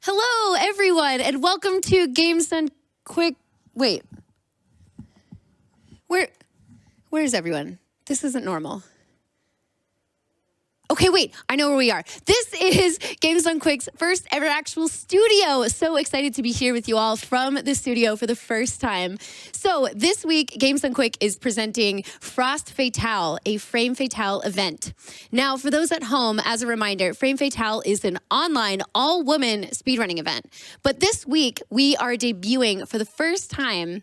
Hello, everyone, and welcome to Games Done Quick. Wait, where's everyone? This isn't normal. Okay, wait, I know where we are. This is Games Done Quick's first ever actual studio. So excited to be here with you all from the studio for the first time. So this week, Games Done Quick is presenting Frost Fatale, a Frame Fatale event. Now, for those at home, as a reminder, Frame Fatale is an online all-woman speedrunning event. But this week, we are debuting for the first time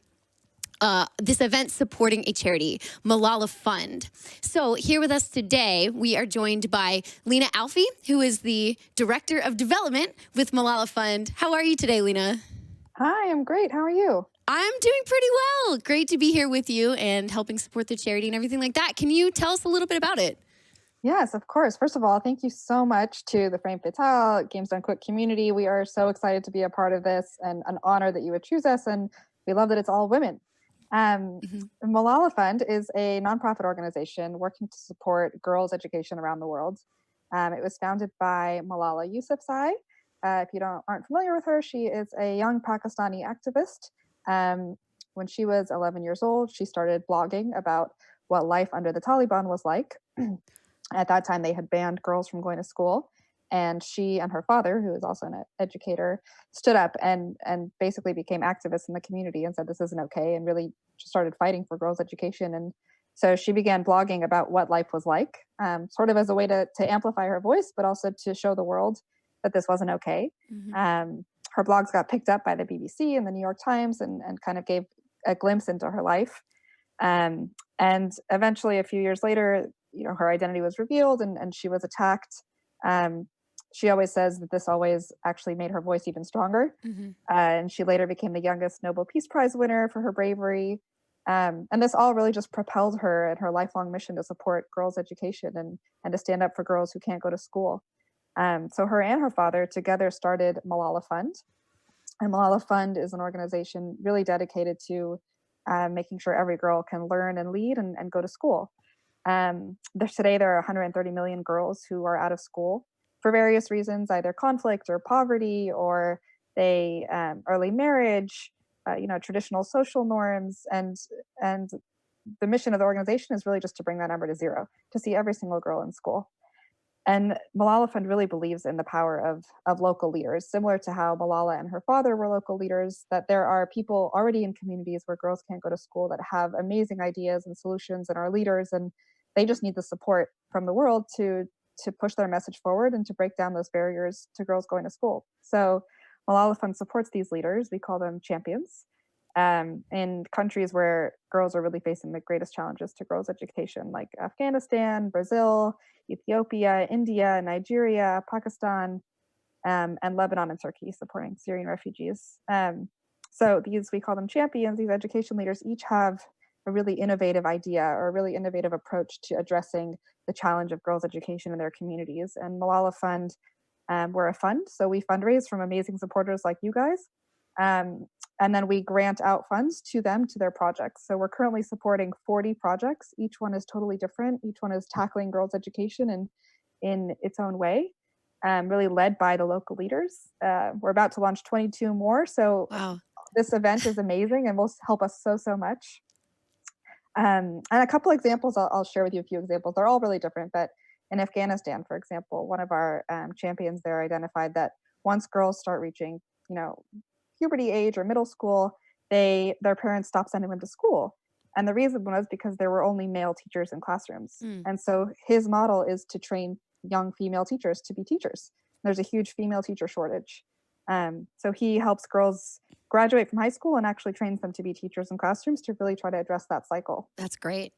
this event supporting a charity, Malala Fund. So here with us today, we are joined by Lena Alfie, who is the Director of Development with Malala Fund. How are you today, Lena? Hi, I'm great. How are you? I'm doing pretty well. Great to be here with you and helping support the charity and everything like that. Can you tell us a little bit about it? Yes, of course. First of all, thank you so much to the Frame Fatale Games Done Quick community. We are so excited to be a part of this and an honor that you would choose us. And we love that it's all women. Malala Fund is a nonprofit organization working to support girls' education around the world. It was founded by Malala Yousafzai. If you aren't familiar with her, she is a young Pakistani activist. When she was 11 years old, she started blogging about what life under the Taliban was like. At that time, they had banned girls from going to school. And she and her father, who is also an educator, stood up and basically became activists in the community and said this isn't okay, and really started fighting for girls' education. And so she began blogging about what life was like, sort of as a way to amplify her voice, but also to show the world that this wasn't okay. Her blogs got picked up by the BBC and the New York Times and kind of gave a glimpse into her life. And eventually, a few years later, her identity was revealed and she was attacked. She always says that this always actually made her voice even stronger. And she later became the youngest Nobel Peace Prize winner for her bravery. And this all really just propelled her and her lifelong mission to support girls' education and to stand up for girls who can't go to school. So her and her father together started Malala Fund. And Malala Fund is an organization really dedicated to making sure every girl can learn and lead and go to school. Today, there are 130 million girls who are out of school for various reasons, either conflict or poverty, or early marriage, traditional social norms. And the mission of the organization is really just to bring that number to zero, to see every single girl in school. And Malala Fund really believes in the power of local leaders, similar to how Malala and her father were local leaders, that there are people already in communities where girls can't go to school that have amazing ideas and solutions and are leaders, and they just need the support from the world to push their message forward and to break down those barriers to girls going to school. So Malala Fund supports these leaders. We call them champions. In countries where girls are really facing the greatest challenges to girls' education, like Afghanistan, Brazil, Ethiopia, India, Nigeria, Pakistan, and Lebanon and Turkey, supporting Syrian refugees. So we call them champions. These education leaders each have a really innovative idea or a really innovative approach to addressing the challenge of girls' education in their communities. And Malala Fund, we're a fund, so we fundraise from amazing supporters like you guys. And then we grant out funds to them, to their projects. So we're currently supporting 40 projects. Each one is totally different. Each one is tackling girls' education in its own way, really led by the local leaders. We're about to launch 22 more. So Wow. This event is amazing and will help us so much. And a couple examples, I'll share with you a few examples. They're all really different, but in Afghanistan, for example, one of our champions there identified that once girls start reaching, puberty age or middle school, their parents stopped sending them to school. And the reason was because there were only male teachers in classrooms. And so his model is to train young female teachers to be teachers. There's a huge female teacher shortage. So he helps girls graduate from high school and actually trains them to be teachers in classrooms to really try to address that cycle. That's great.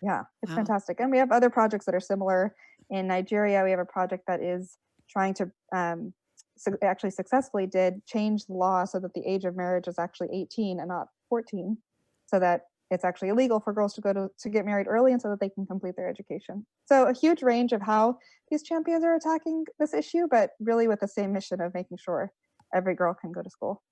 Yeah, it's Wow. fantastic. And we have other projects that are similar. In Nigeria, we have a project that is trying to actually successfully did change the law so that the age of marriage is actually 18 and not 14, so that it's actually illegal for girls to get married early and so that they can complete their education. So a huge range of how these champions are attacking this issue, but really with the same mission of making sure every girl can go to school.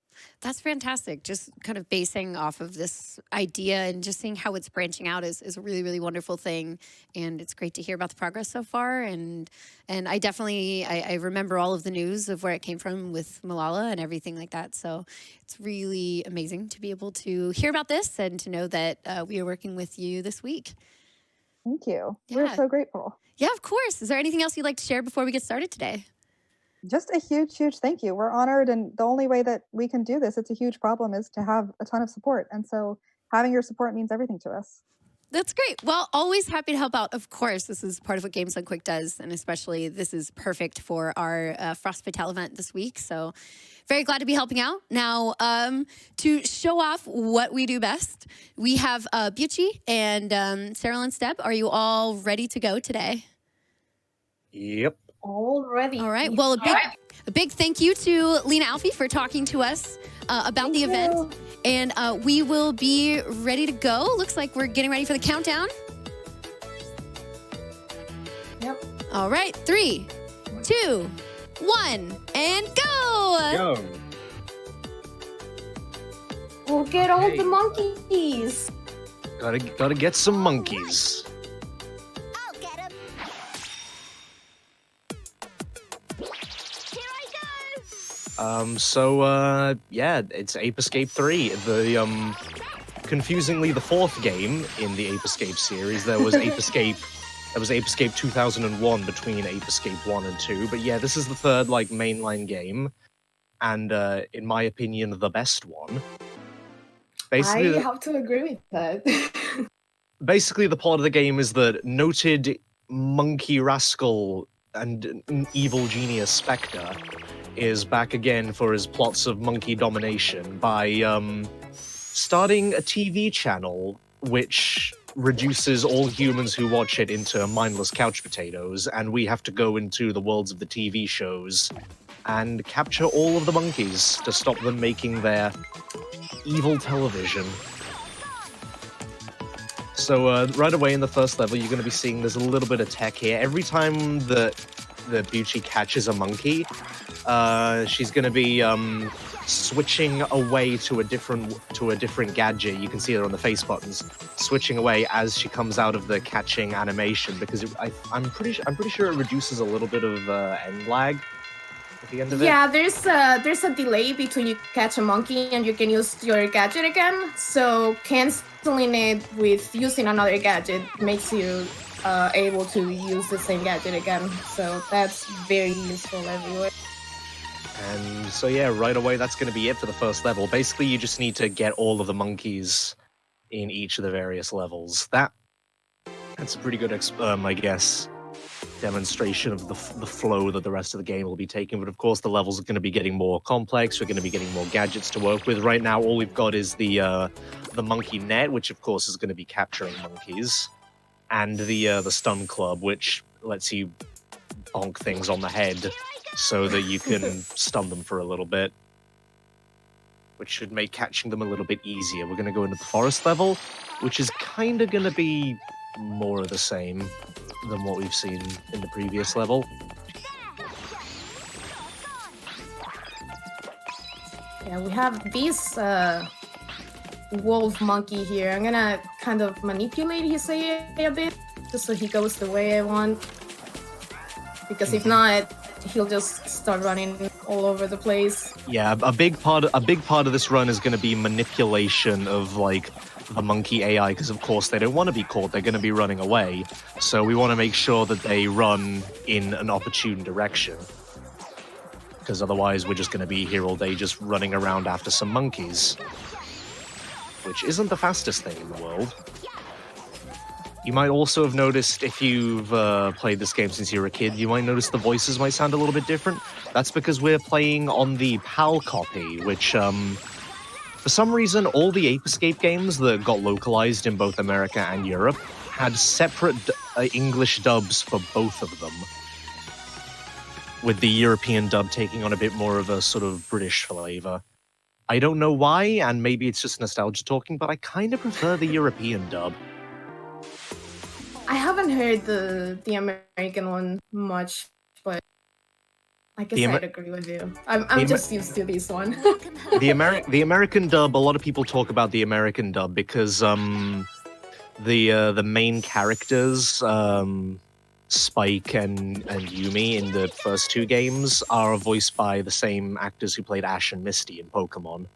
That's fantastic. Just kind of basing off of this idea and just seeing how it's branching out is a really, really wonderful thing. And it's great to hear about the progress so far. And I definitely, I remember all of the news of where it came from with Malala and everything like that. So it's really amazing to be able to hear about this and to know that we are working with you this week. Thank you. Yeah. We're so grateful. Yeah, of course. Is there anything else you'd like to share before we get started today? Just a huge, huge thank you. We're honored, and the only way that we can do this, it's a huge problem, is to have a ton of support. And so having your support means everything to us. That's great. Well, always happy to help out. Of course, this is part of what Games Done Quick does, and especially this is perfect for our Frost Fatale event this week. So very glad to be helping out. Now, to show off what we do best, we have Beuchi and Tseryl and Steb. Are you all ready to go today? Yep. Already. All right. Well, a big thank you to Lena Alfie for talking to us about the event. And we will be ready to go. Looks like we're getting ready for the countdown. Yep. All right. 3, 2, 1, and go! Go. We'll get all the monkeys. Gotta get some monkeys. I'll get him. Here I go. Yeah, it's Ape Escape 3. The confusingly the fourth game in the Ape Escape series. There was Ape Escape 2001 between Ape Escape 1 and 2, but yeah, this is the third like mainline game, and in my opinion, the best one. Basically, I have to agree with that. basically, the plot of the game is that noted monkey rascal and evil genius Spectre is back again for his plots of monkey domination by starting a TV channel which reduces all humans who watch it into mindless couch potatoes, and we have to go into the worlds of the TV shows and capture all of the monkeys to stop them making their evil television. So right away in the first level, you're going to be seeing there's a little bit of tech here. Every time that Beuchi catches a monkey, she's going to be switching away to a different gadget. You can see her on the face buttons, switching away as she comes out of the catching animation, because I'm pretty sure it reduces a little bit of end lag at the end of it. Yeah, there's a delay between you catch a monkey and you can use your gadget again. So canceling it with using another gadget makes you able to use the same gadget again. So that's very useful everywhere. And so yeah, right away that's going to be it for the first level. Basically, you just need to get all of the monkeys in each of the various levels. That's a pretty good, I guess, demonstration of the flow that the rest of the game will be taking. But of course, the levels are going to be getting more complex. We're going to be getting more gadgets to work with. Right now, all we've got is the monkey net, which of course is going to be capturing monkeys, and the stun club, which lets you bonk things on the head so that you can stun them for a little bit, which should make catching them a little bit easier. We're going to go into the forest level, which is kind of going to be more of the same than what we've seen in the previous level. Yeah, we have this wolf monkey here. I'm gonna kind of manipulate his AI a bit, just so he goes the way I want. Because if not, he'll just start running all over the place. Yeah, a big part of this run is going to be manipulation of like the monkey AI, because of course they don't want to be caught. They're going to be running away, so we want to make sure that they run in an opportune direction, because otherwise we're just going to be here all day just running around after some monkeys, which isn't the fastest thing in the world. You might also have noticed, if you've played this game since you were a kid, you might notice the voices might sound a little bit different. That's because we're playing on the PAL copy, which, for some reason, all the Ape Escape games that got localized in both America and Europe had separate English dubs for both of them, with the European dub taking on a bit more of a sort of British flavor. I don't know why, and maybe it's just nostalgia talking, but I kind of prefer the European dub. I haven't heard the American one much, but I guess The I'd agree with you. I'm the just used to this one. The American dub. A lot of people talk about the American dub because the main characters, Spike and Yumi in the first two games are voiced by the same actors who played Ash and Misty in Pokemon.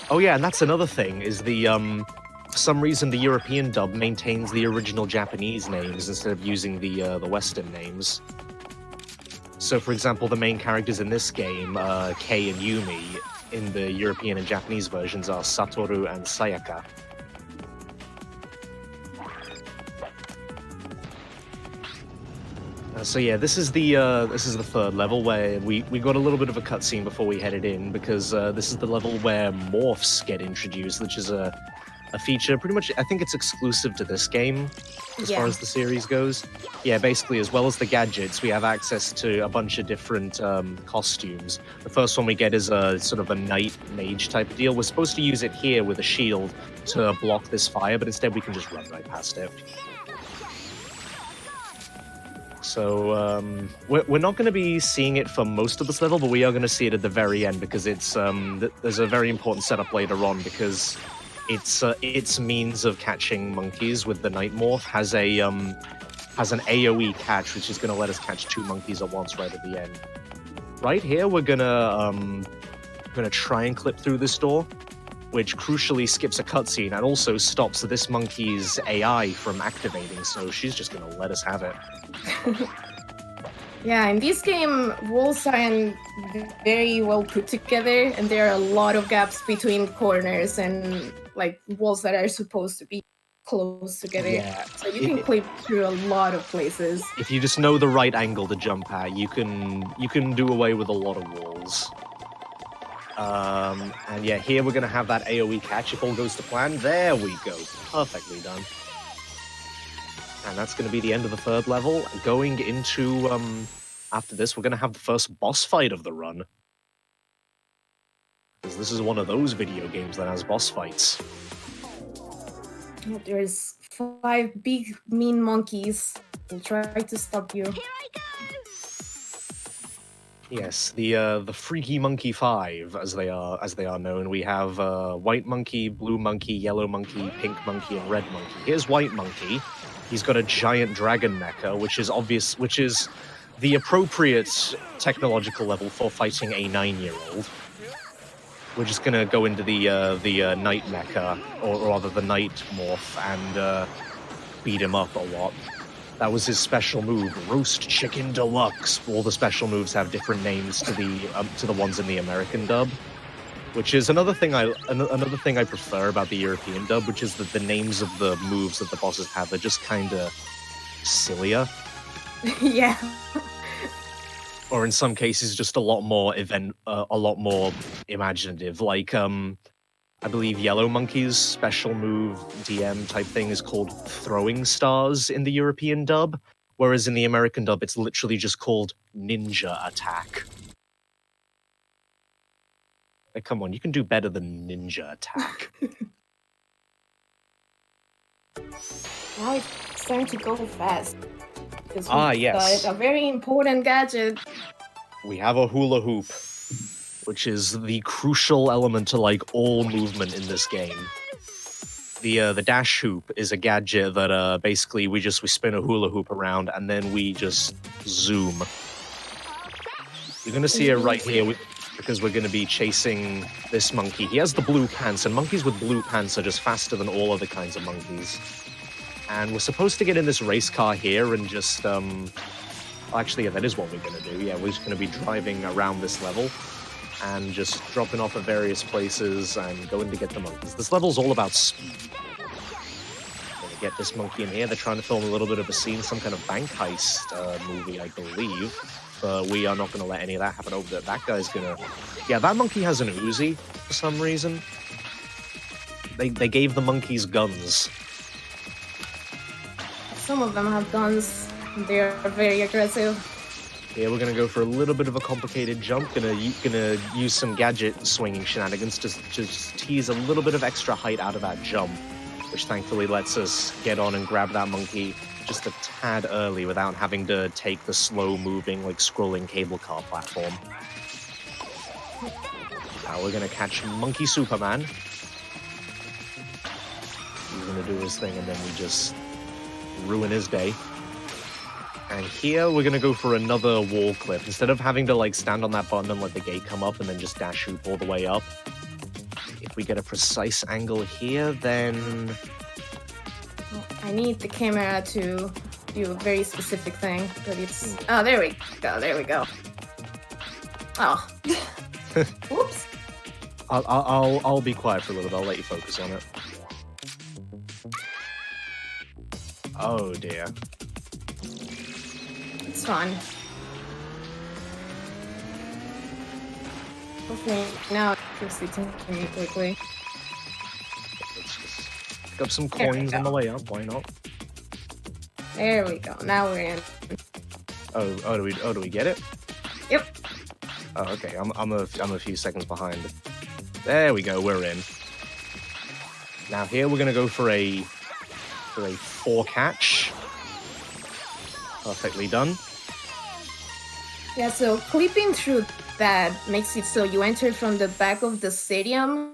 Oh yeah, and that's another thing, is the, for some reason the European dub maintains the original Japanese names instead of using the Western names. So for example, the main characters in this game, Kei and Yumi, in the European and Japanese versions are Satoru and Sayaka. So yeah, this is the third level where we got a little bit of a cutscene before we headed in, because this is the level where morphs get introduced, which is a feature pretty much, I think it's exclusive to this game as far as the series goes. Yeah, basically, as well as the gadgets, we have access to a bunch of different costumes. The first one we get is a sort of a knight mage type of deal. We're supposed to use it here with a shield to block this fire, but instead we can just run right past it. So we're not going to be seeing it for most of this level, but we are going to see it at the very end, because it's there's a very important setup later on, because its means of catching monkeys with the Night Morph has an AoE catch, which is going to let us catch 2 monkeys at once right at the end. Right here, we're gonna try and clip through this door, which crucially skips a cutscene and also stops this monkey's AI from activating, so she's just going to let us have it. Yeah, in this game, walls aren't very well put together, and there are a lot of gaps between corners and like walls that are supposed to be close together. Yeah, so you can clip through a lot of places. If you just know the right angle to jump at, you can do away with a lot of walls. And yeah, here we're gonna have that AoE catch if all goes to plan. There we go, perfectly done. And that's gonna be the end of the third level. Going into after this, we're gonna have the first boss fight of the run, because this is one of those video games that has boss fights. There's 5 big mean monkeys. They'll try to stop you. Yes, the Freaky Monkey 5, as they are known. We have White Monkey, Blue Monkey, Yellow Monkey, Pink Monkey, and Red Monkey. Here's White Monkey. He's got a giant dragon mecha, which is the appropriate technological level for fighting a 9-year-old. We're just gonna go into the Night mecha, or rather the Night morph, and beat him up a lot. That was his special move, Roast Chicken Deluxe. All the special moves have different names to the ones in the American dub, which is another thing I prefer about the European dub, which is that the names of the moves that the bosses have are just kind of sillier. Yeah. Or in some cases, just a lot more imaginative. Like I believe Yellow Monkey's special move DM type thing is called Throwing Stars in the European dub, whereas in the American dub it's literally just called Ninja Attack. Like, come on, you can do better than Ninja Attack. Now it's time to go fast. Because yes. got a very important gadget. We have a hula hoop, which is the crucial element to like all movement in this game. The dash hoop is a gadget that basically we spin a hula hoop around and then we just zoom. You're gonna see it right here because we're gonna be chasing this monkey. He has the blue pants, and monkeys with blue pants are just faster than all other kinds of monkeys. And we're supposed to get in this race car here and just actually, yeah, that is what we're gonna do. Yeah, we're just gonna be driving around this level and just dropping off at various places and going to get the monkeys. This level's all about speed. Gonna get this monkey in here. They're trying to film a little bit of a scene, some kind of bank heist movie, I believe. But we are not gonna let any of that happen over there. That guy's gonna... Yeah, that monkey has an Uzi for some reason. They gave the monkeys guns. Some of them have guns. They are very aggressive. Yeah, we're gonna go for a little bit of a complicated jump. Gonna use some gadget swinging shenanigans to just tease a little bit of extra height out of that jump, which thankfully lets us get on and grab that monkey. just a tad early without having to take the slow-moving, like, scrolling cable car platform. Now we're gonna catch Monkey Superman. He's gonna do his thing, and then we just ruin his day. And here we're gonna go for another wall clip. Instead of having to, like, stand on that button and let the gate come up and then just dash hoop all the way up, if we get a precise angle here, then... I need the camera to do a very specific thing, but it's... Oh, there we go. Oh. Whoops. I'll be quiet for a little bit. I'll let you focus on it. Oh dear. It's fun. Hopefully now it keeps taking me quickly. Let's just pick up some coins on the way up. Why not? There we go. Now we're in. Oh, do we get it? Yep. Oh, okay. I'm a few seconds behind. There we go. We're in. Now here we're gonna go for a 4 catch. Perfectly done. Yeah, so clipping through that makes it so you enter from the back of the stadium,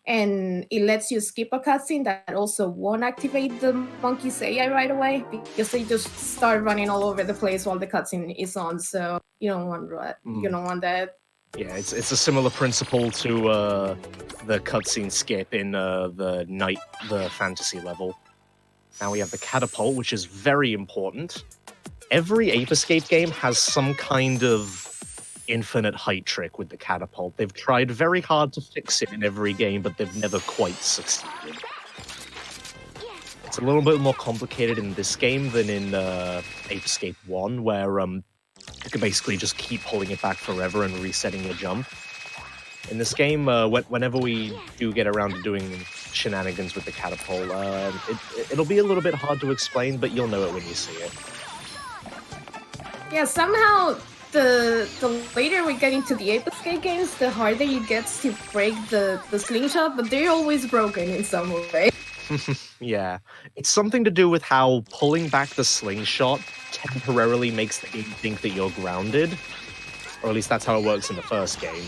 and it lets you skip a cutscene that also won't activate the monkey's AI right away, because they just start running all over the place while the cutscene is on. So you don't want that. You don't want that. Yeah, it's a similar principle to the cutscene skip in the fantasy level. Now we have the catapult, which is very important. Every Ape Escape game has some kind of infinite height trick with the catapult. They've tried very hard to fix it in every game, but they've never quite succeeded. It's a little bit more complicated in this game than in Ape Escape 1, where you can basically just keep pulling it back forever and resetting your jump. In this game, whenever we do get around to doing shenanigans with the catapult, it'll be a little bit hard to explain, but you'll know it when you see it. Yeah, somehow the later we get into the Ape Escape games, the harder it gets to break the slingshot, but they're always broken in some way. Yeah, it's something to do with how pulling back the slingshot temporarily makes the game think that you're grounded. Or at least that's how it works in the first game.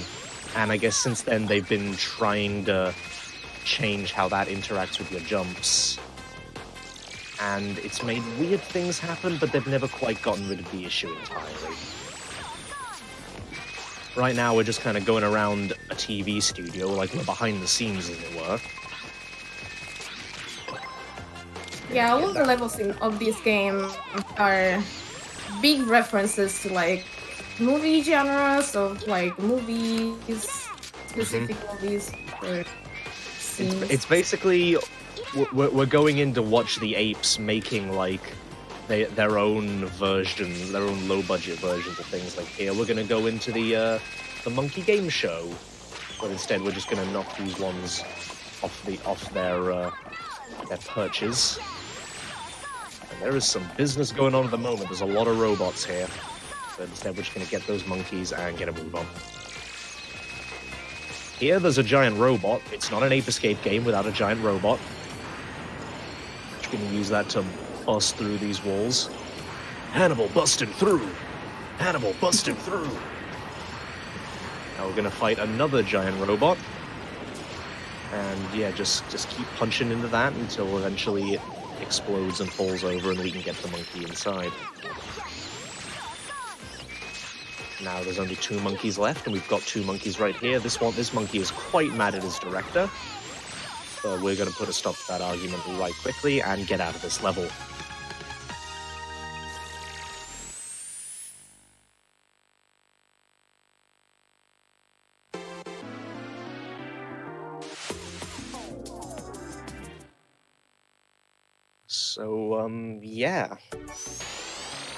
And I guess since then they've been trying to change how that interacts with your jumps. And it's made weird things happen, but they've never quite gotten rid of the issue entirely. Right now we're just kind of going around a TV studio, like we're behind the scenes, as it were. Yeah, all the levels of this game are big references to like movie genres of like movies, specific movies or scenes. It's basically we're going in to watch the apes making like their own versions, their own low-budget versions of things. Like here, we're gonna go into the monkey game show, but instead we're just gonna knock these ones off their perches. And there is some business going on at the moment. There's a lot of robots here, but instead we're just gonna get those monkeys and get a move on. Here, there's a giant robot. It's not an Ape Escape game without a giant robot. Just gonna use that to bust through these walls. Hannibal busting through! Hannibal busting through! Now we're gonna fight another giant robot. And yeah, just keep punching into that until eventually it explodes and falls over and we can get the monkey inside. Now there's only 2 monkeys left, and we've got 2 monkeys right here. This monkey is quite mad at his director. So we're going to put a stop to that argument right quickly and get out of this level. So, yeah.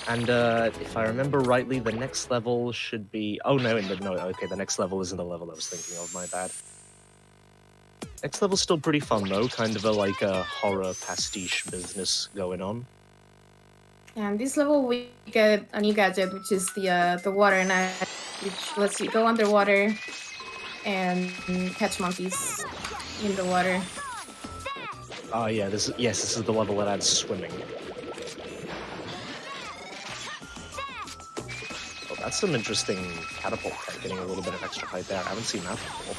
And if I remember rightly, the next level should be... Oh, no, okay, the next level isn't the level I was thinking of, my bad. Next level's still pretty fun, though, kind of like a horror pastiche business going on. And this level we get a new gadget, which is the water net, which lets you go underwater and catch monkeys in the water. Oh, yeah, this is the level that adds swimming. That's some interesting catapult fight, getting a little bit of extra height there. I haven't seen that before.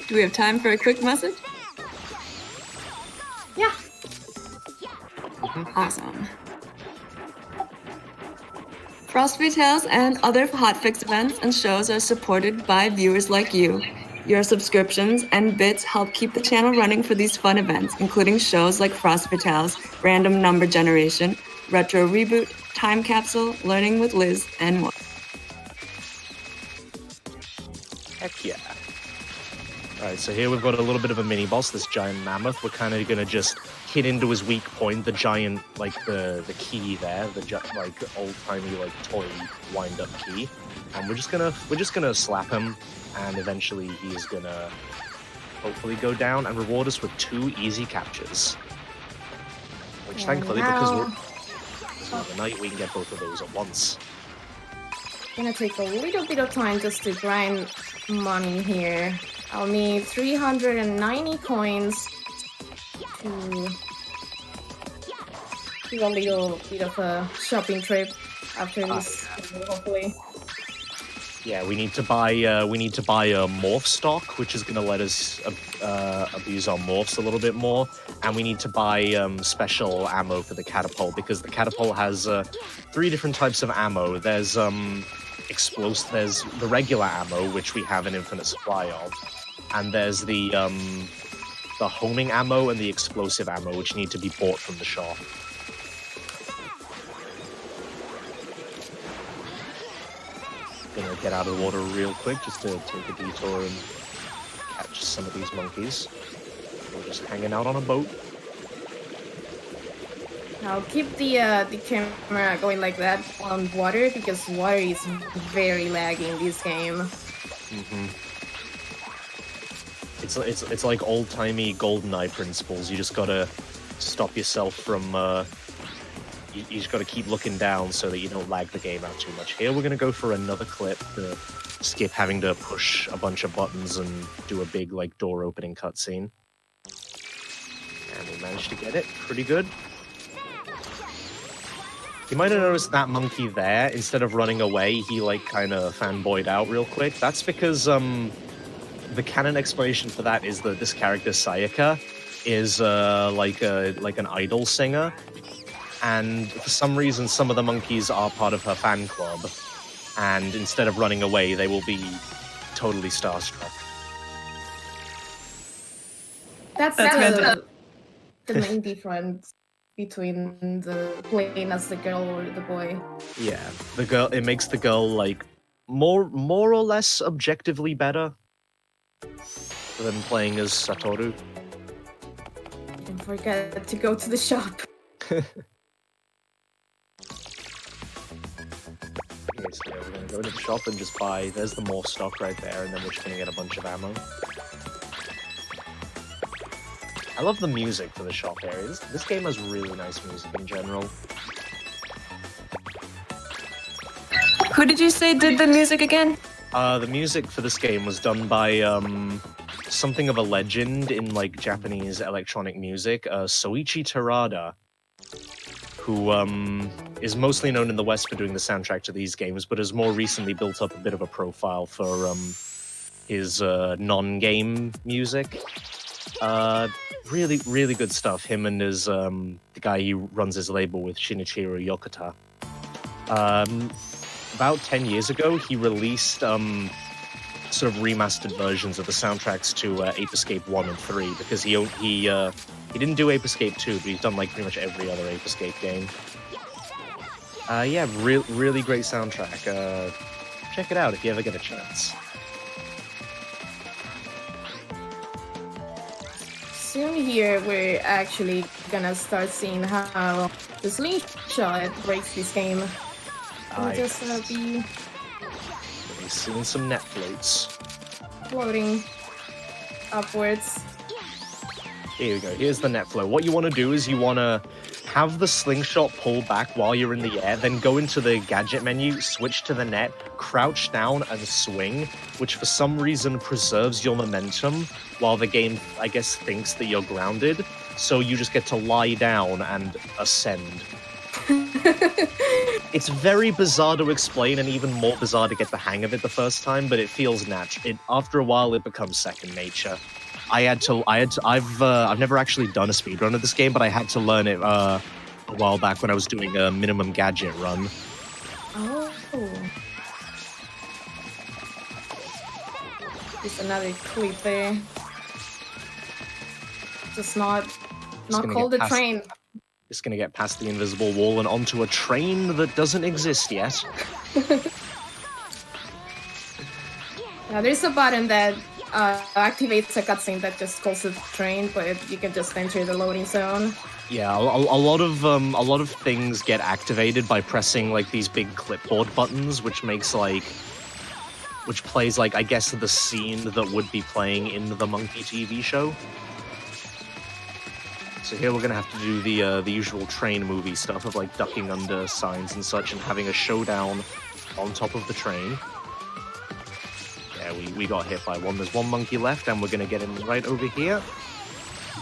Do we have time for a quick message? Yeah. Awesome. Frostbite Tales and other hotfix events and shows are supported by viewers like you. Your subscriptions and bits help keep the channel running for these fun events, including shows like Frostbite Tales, Random Number Generation, Retro Reboot, Time Capsule, Learning with Liz, and more. Heck yeah. Alright, so here we've got a little bit of a mini-boss, this giant mammoth. We're kind of going to just hit into his weak point, the giant, like, the key there, like, old-timey, like, toy wind-up key. And we're just gonna slap him, and eventually he is gonna hopefully go down and reward us with 2 easy captures. Which, thankfully, because we're another night, we can get both of those at once. Gonna take a little bit of time just to grind money here. I'll need 390 coins to do a little bit of a shopping trip after this, hopefully. Yeah, we need to buy a morph stock, which is gonna let us abuse our morphs a little bit more, and we need to buy special ammo for the catapult because the catapult has 3 different types of ammo. There's there's the regular ammo, which we have an infinite supply of, and there's the homing ammo and the explosive ammo, which need to be bought from the shop. Gonna get out of the water real quick just to take a detour and catch some of these monkeys. We're just hanging out on a boat. I'll keep the camera going like that on water because water is very laggy in this game. Mm-hmm. It's like old-timey GoldenEye principles. You just gotta stop yourself from you just gotta keep looking down so that you don't lag the game out too much. Here we're gonna go for another clip to skip having to push a bunch of buttons and do a big like door opening cutscene. And we managed to get it pretty good. You might have noticed that monkey there, instead of running away, he like kind of fanboyed out real quick. That's because the canon explanation for that is that this character Sayaka is like an idol singer, and for some reason some of the monkeys are part of her fan club, and instead of running away, they will be totally starstruck. That's random. the main difference between the playing as the girl or the boy. Yeah, it makes the girl like more or less objectively better than playing as Satoru. Don't forget to go to the shop. Okay, so yeah, we're gonna go to the shop and just buy. There's the more stock right there, and then we're just gonna get a bunch of ammo. I love the music for the shop areas. This game has really nice music in general. Who did you say did the music again? The music for this game was done by something of a legend in like Japanese electronic music, Soichi Terada, who is mostly known in the West for doing the soundtrack to these games, but has more recently built up a bit of a profile for his non-game music. Really good stuff. Him and his the guy he runs his label with, Shinichiro Yokota. About 10 years ago, he released sort of remastered versions of the soundtracks to Ape Escape 1 and 3 because he didn't do Ape Escape 2, but he's done like pretty much every other Ape Escape game. Yeah, really great soundtrack. Check it out if you ever get a chance. Soon here, we're actually gonna start seeing how the slingshot breaks this game. We'll just be seeing some net floats. floating upwards. Here we go. Here's the net flow. What you want to do is you want to have the slingshot pull back while you're in the air, then go into the gadget menu, switch to the net, crouch down and swing, which for some reason preserves your momentum while the game, I guess, thinks that you're grounded. So you just get to lie down and ascend. It's very bizarre to explain and even more bizarre to get the hang of it the first time, but it feels natural. After a while, it becomes second nature. I've never actually done a speedrun of this game, but I had to learn it a while back when I was doing a minimum gadget run. Oh. Just another clip there. Just not call the train. Just gonna get past the invisible wall and onto a train that doesn't exist yet. Now there's a button that activates a cutscene that just calls the train, but you can just enter the loading zone. Yeah, a lot of things get activated by pressing like these big clipboard buttons, which plays like I guess the scene that would be playing in the Monkey TV show. So here we're gonna have to do the usual train movie stuff of like ducking under signs and such and having a showdown on top of the train. Yeah, we got hit by one. There's one monkey left, and we're gonna get him right over here,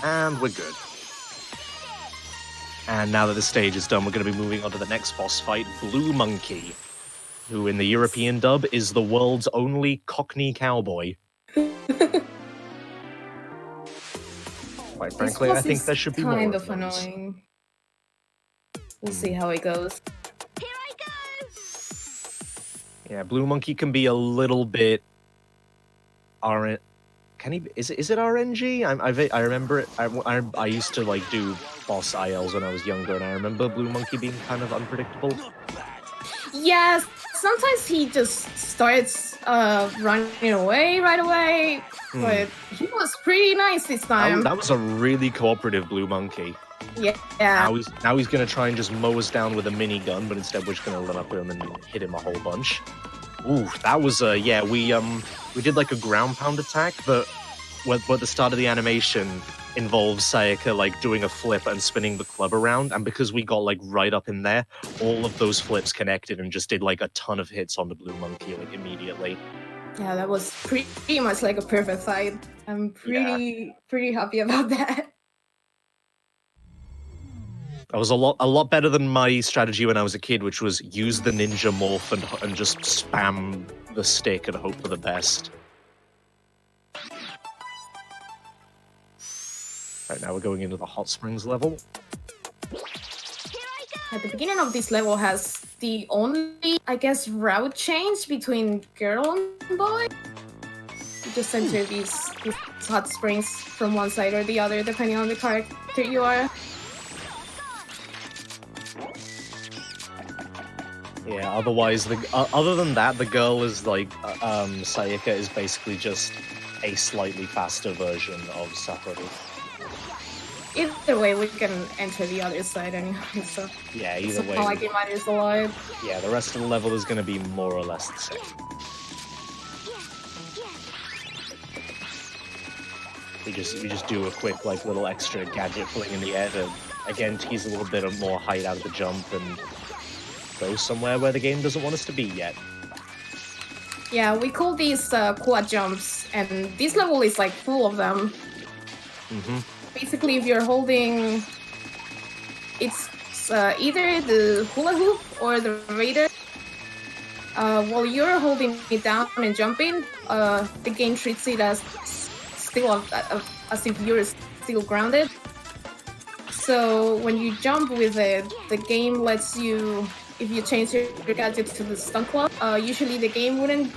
and we're good. And now that the stage is done, we're gonna be moving on to the next boss fight, Blue Monkey, who in the European dub is the world's only Cockney cowboy. Quite frankly, I think there should be more. Kind of annoying. We'll see how it goes. Here I go! Yeah, Blue Monkey can be a little bit RN. Can he? Is it RNG? I remember it. I used to like do boss ILs when I was younger, and I remember Blue Monkey being kind of unpredictable. Yes, sometimes he just starts running away right away, but he was pretty nice this time. That was a really cooperative Blue Monkey. Yeah. Now he's gonna try and just mow us down with a minigun, but instead we're just gonna run up to him and hit him a whole bunch. Ooh, that was yeah. We did like a ground pound attack, but at the start of the animation involves Sayaka like doing a flip and spinning the club around, and because we got like right up in there, all of those flips connected and just did like a ton of hits on the Blue Monkey like immediately. Yeah, that was pretty much like a perfect fight. I'm pretty happy about that. That was a lot better than my strategy when I was a kid, which was use the ninja morph and just spam the stick and hope for the best. Right, now we're going into the hot springs level. At the beginning of this level has the only, I guess, route change between girl and boy. You just enter these hot springs from one side or the other, depending on the character you are. Yeah, otherwise, other than that, the girl is like, Sayaka is basically just a slightly faster version of Sakura. Either way, we can enter the other side anyway, so... Yeah, either way. It's not like it matters a lot. Yeah, the rest of the level is going to be more or less the same. We just do a quick, like, little extra gadget fling in the air to, again, tease a little bit of more height out of the jump and go somewhere where the game doesn't want us to be yet. Yeah, we call these quad jumps, and this level is, like, full of them. Mm-hmm. Basically, if you're holding... It's either the hula hoop or the radar. While you're holding it down and jumping, the game treats it as if you're still grounded. So when you jump with it, the game lets you, if you change your gadget to the stunt club, usually the game wouldn't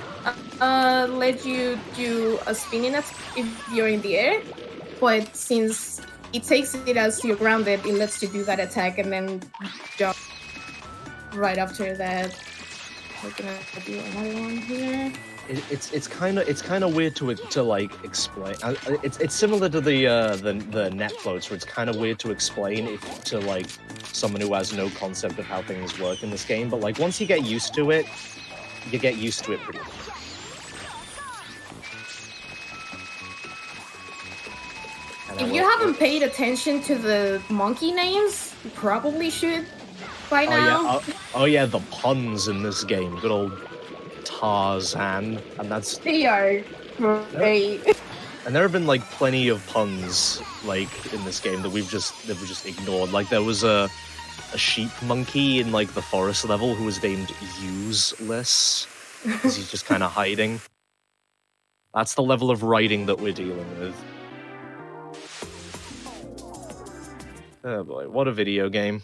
let you do a spinning attack if you're in the air. But since it takes it as you're grounded, it lets you do that attack and then jump right after that. We're gonna do another one here. It's kind of weird to like explain. It's similar to the net floats, where it's kind of weird to explain to like someone who has no concept of how things work in this game. But like once you get used to it, you get used to it pretty quick. If you haven't paid attention to the monkey names, you probably should by now. Oh yeah, the puns in this game. Good old Tarzan, and that's... They are great. And there have been like plenty of puns like in this game that we've just ignored. Like there was a sheep monkey in like the forest level who was named Useless, because he's just kind of hiding. That's the level of writing that we're dealing with. Oh boy, what a video game.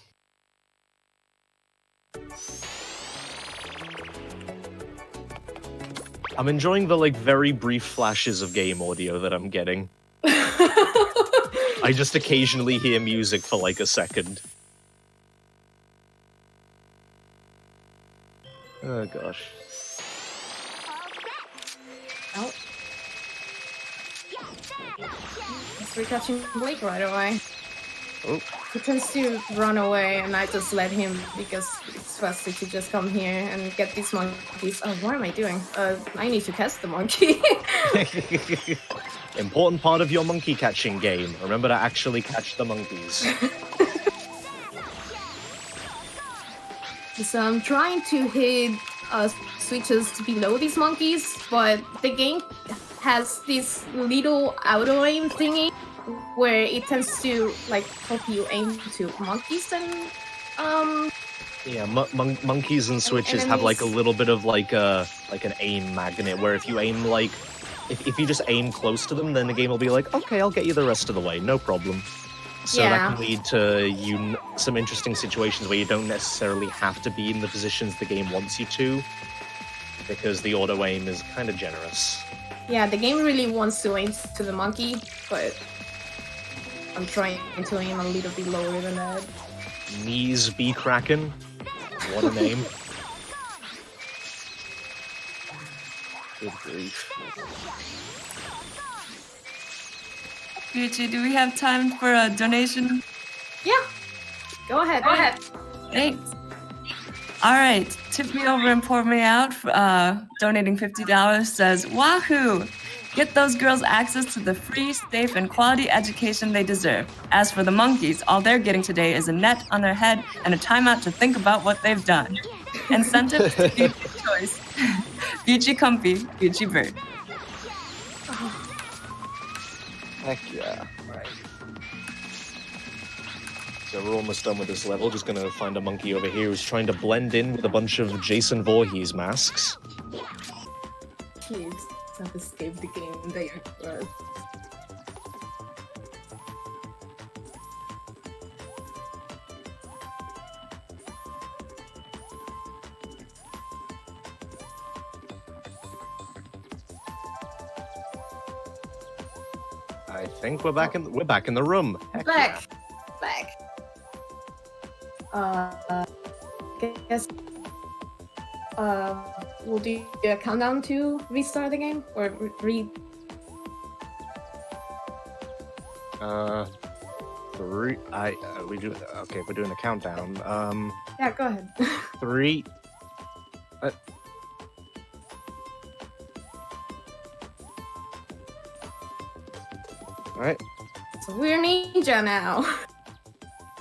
I'm enjoying the like very brief flashes of game audio that I'm getting. I just occasionally hear music for like a second. Oh gosh. Oh. We're catching Blake right away. Oh. He tends to run away, and I just let him because it's faster to just come here and get these monkeys. Oh, what am I doing? I need to catch the monkey. Important part of your monkey catching game. Remember to actually catch the monkeys. So I'm trying to hit switches below these monkeys, but the game has this little auto aim thingy where it tends to like help you aim to monkeys and Yeah, monkeys and switches have like a little bit of like an aim magnet where if you aim like if you just aim close to them, then the game will be like, okay, I'll get you the rest of the way, no problem. So that can lead to some interesting situations where you don't necessarily have to be in the positions the game wants you to, because the auto aim is kind of generous. Yeah, the game really wants to aim to the monkey, but I'm trying to aim a little bit lower than that. Knees be cracking. What a name. Good grief. Beuchi, do we have time for a donation? Yeah, go ahead. Thanks. All right, tip me over and pour me out. Donating $50 says, Wahoo! Get those girls access to the free, safe, and quality education they deserve. As for the monkeys, all they're getting today is a net on their head and a timeout to think about what they've done. Incentive to Beuchi choice. Beuchi comfy, Beuchi bird. Heck yeah. Right. So we're almost done with this level. Just gonna find a monkey over here who's trying to blend in with a bunch of Jason Voorhees masks. Please don't escape the game there. I think we're back in the room. Heck Back. Guess. We'll do a countdown to restart the game or read. Three. We do. Okay, we're doing a countdown. Yeah, go ahead. 3. All right. So we're ninja now.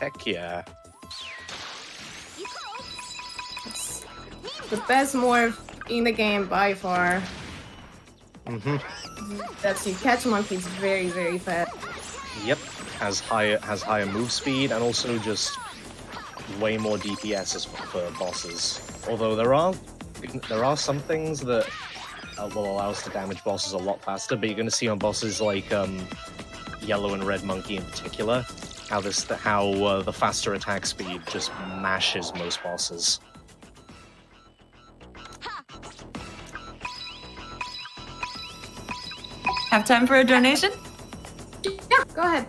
Heck yeah. It's the best morph in the game by far. That's you catch monkeys very, very fast. Yep. Has higher move speed and also just way more DPS for bosses. Although there are some things that will allow us to damage bosses a lot faster, but you're going to see on bosses like Yellow and Red Monkey in particular, how the faster attack speed just mashes most bosses. Have time for a donation? Yeah, go ahead.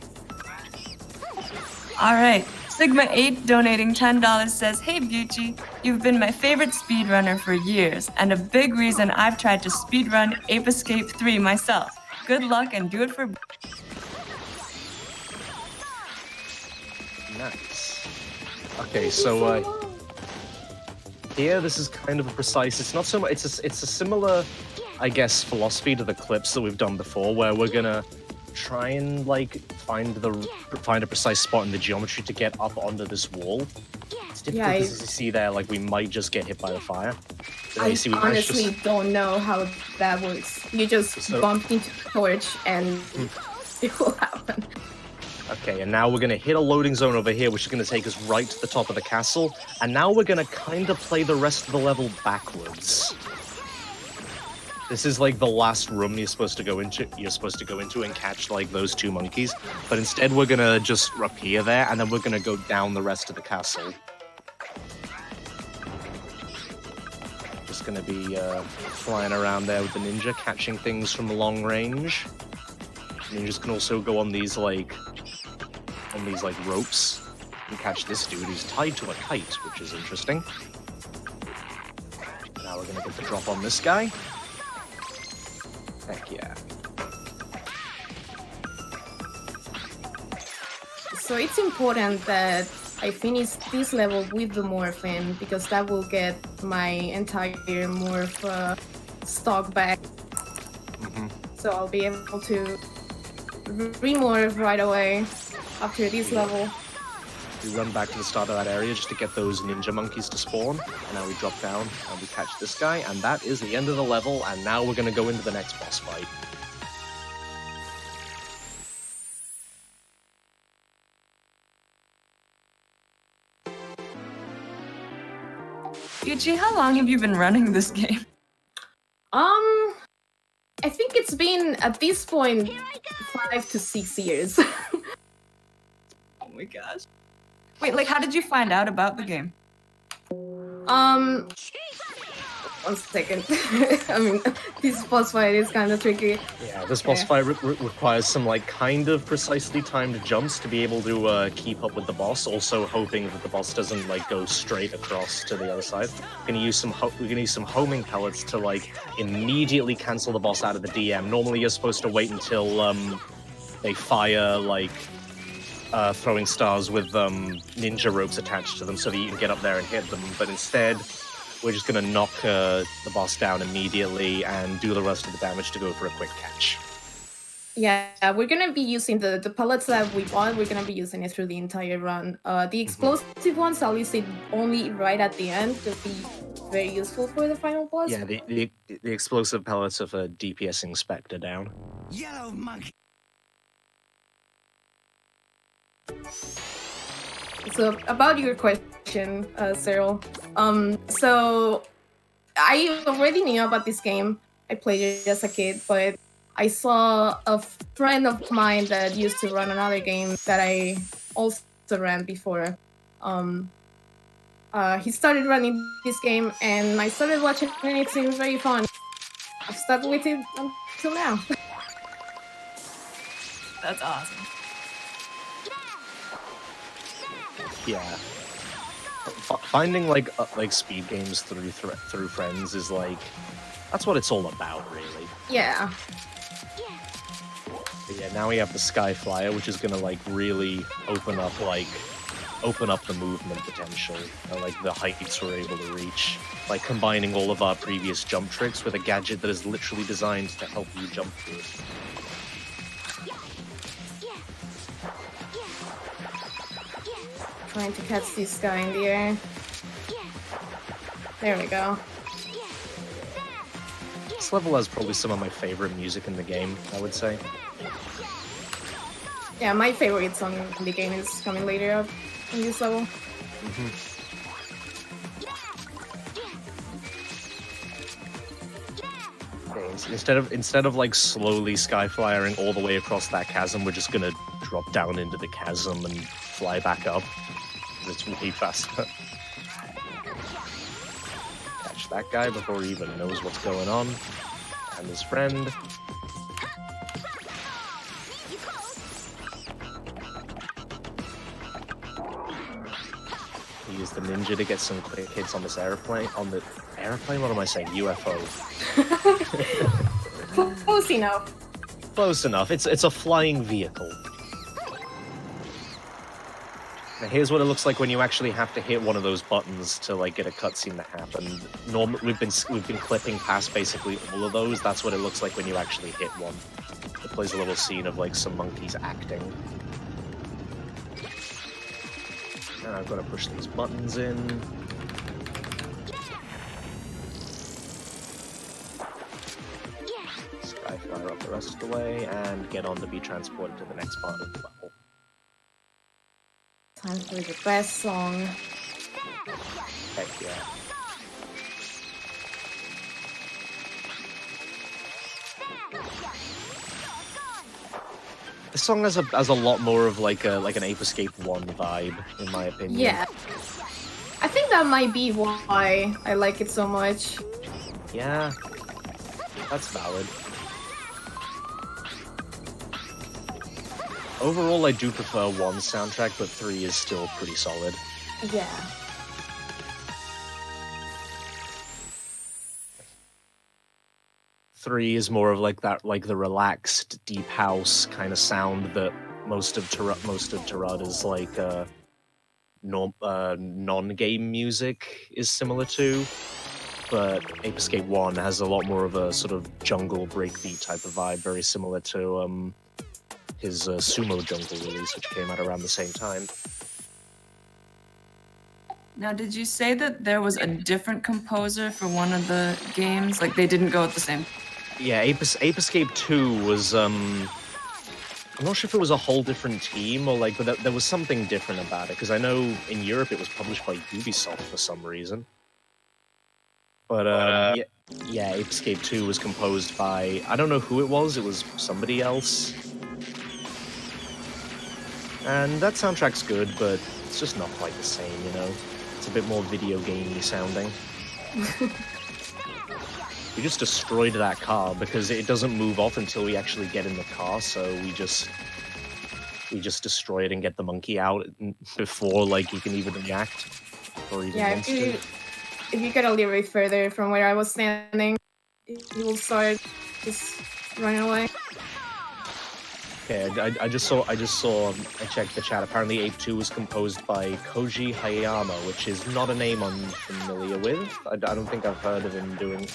All right. Sigma8 donating $10 says, Hey Beuchi, you've been my favorite speedrunner for years, and a big reason I've tried to speedrun Ape Escape 3 myself. Good luck and do it for... Nice. Okay, so here this is kind of a precise. It's not so much. It's a similar, I guess, philosophy to the clips that we've done before, where we're gonna try and like find a precise spot in the geometry to get up onto this wall. It's difficult because as you see there, like we might just get hit by the fire. I honestly don't know how that works. You just bump into the torch and it will happen. Okay, and now we're going to hit a loading zone over here, which is going to take us right to the top of the castle. And now we're going to kind of play the rest of the level backwards. This is like the last room you're supposed to go into. You're supposed to go into and catch like those two monkeys. But instead, we're going to just appear there, and then we're going to go down the rest of the castle. Just going to be flying around there with the ninja, catching things from long range. Ninjas can also go on these like ropes and catch this dude who's tied to a kite, which is interesting. Now we're gonna get the drop on this guy. Heck yeah. So it's important that I finish this level with the morphin because that will get my entire morph stock back. So I'll be able to remorph right away after this level. We run back to the start of that area just to get those ninja monkeys to spawn. And now we drop down and we catch this guy. And that is the end of the level. And now we're going to go into the next boss fight. Beuchi, how long have you been running this game? I think it's been, at this point, 5 to 6 years. Oh my gosh. Wait, like, how did you find out about the game? One second. I mean, this boss fight is kind of tricky. Yeah, this boss fight requires some like kind of precisely timed jumps to be able to keep up with the boss. Also hoping that the boss doesn't like go straight across to the other side. We're gonna use some homing pellets to like immediately cancel the boss out of the DM. Normally you're supposed to wait until they fire like throwing stars with ninja ropes attached to them so that you can get up there and hit them. But instead, we're just going to knock the boss down immediately and do the rest of the damage to go for a quick catch. Yeah, we're gonna be using the pellets that we bought. We're gonna be using it through the entire run. The explosive ones, I'll use it only right at the end to be very useful for the final boss. Yeah, the explosive pellets of a DPSing Spectre down. Yellow monkey. So about your question, Tseryl. So I already knew about this game. I played it as a kid, but I saw a friend of mine that used to run another game that I also ran before. He started running this game, and I started watching it, and it seemed very fun. I've stuck with it until now. That's awesome. Yeah. Finding like speed games through friends is like that's what it's all about, really. Yeah. But yeah, now we have the Sky Flyer, which is gonna like really open up the movement potential and like the heights we're able to reach. Like combining all of our previous jump tricks with a gadget that is literally designed to help you jump through it. Trying to catch this guy in the air. There we go. This level has probably some of my favorite music in the game, I would say. Yeah, my favorite song in the game is coming later up in this level. Okay, instead of like slowly sky flying all the way across that chasm, we're just gonna drop down into the chasm and fly back up. It's way faster. Catch that guy before he even knows what's going on. And his friend. He used the ninja to get some quick hits on this airplane. On the airplane? What am I saying? UFO. Close enough. Close enough. It's a flying vehicle. Now here's what it looks like when you actually have to hit one of those buttons to like get a cutscene to happen. Normally we've been clipping past basically all of those. That's what it looks like when you actually hit one. It plays a little scene of like some monkeys acting. And I've got to push these buttons in. Skyflyer up the rest of the way and get on to be transported to the next part of the level. Time for the best song. Heck yeah. This song has a lot more of like an Ape Escape 1 vibe, in my opinion. Yeah. I think that might be why I like it so much. Yeah. That's valid. Overall, I do prefer 1's soundtrack, but 3 is still pretty solid. Yeah. Three is more of like that, like the relaxed deep house kind of sound that most of Terada's like non-game music is similar to. But Ape Escape 1 has a lot more of a sort of jungle breakbeat type of vibe, very similar to his Sumo Jungle release, which came out around the same time. Now, did you say that there was a different composer for one of the games? Like, they didn't go at the same... Yeah, Ape Escape 2 was, I'm not sure if it was a whole different team or like, but there was something different about it, because I know in Europe it was published by Ubisoft for some reason. But, yeah, Ape Escape 2 was composed by, I don't know who it was somebody else. And that soundtrack's good, but it's just not quite the same, you know? It's a bit more video gamey sounding. We just destroyed that car because it doesn't move off until we actually get in the car, so we just destroy it and get the monkey out before like he can even react or even Yeah, wants to. if you get a little bit further from where I was standing, he will start just running away. Okay, I checked the chat. Apparently Ape 2 was composed by Koji Hayama, which is not a name I'm familiar with. I don't think I've heard of them doing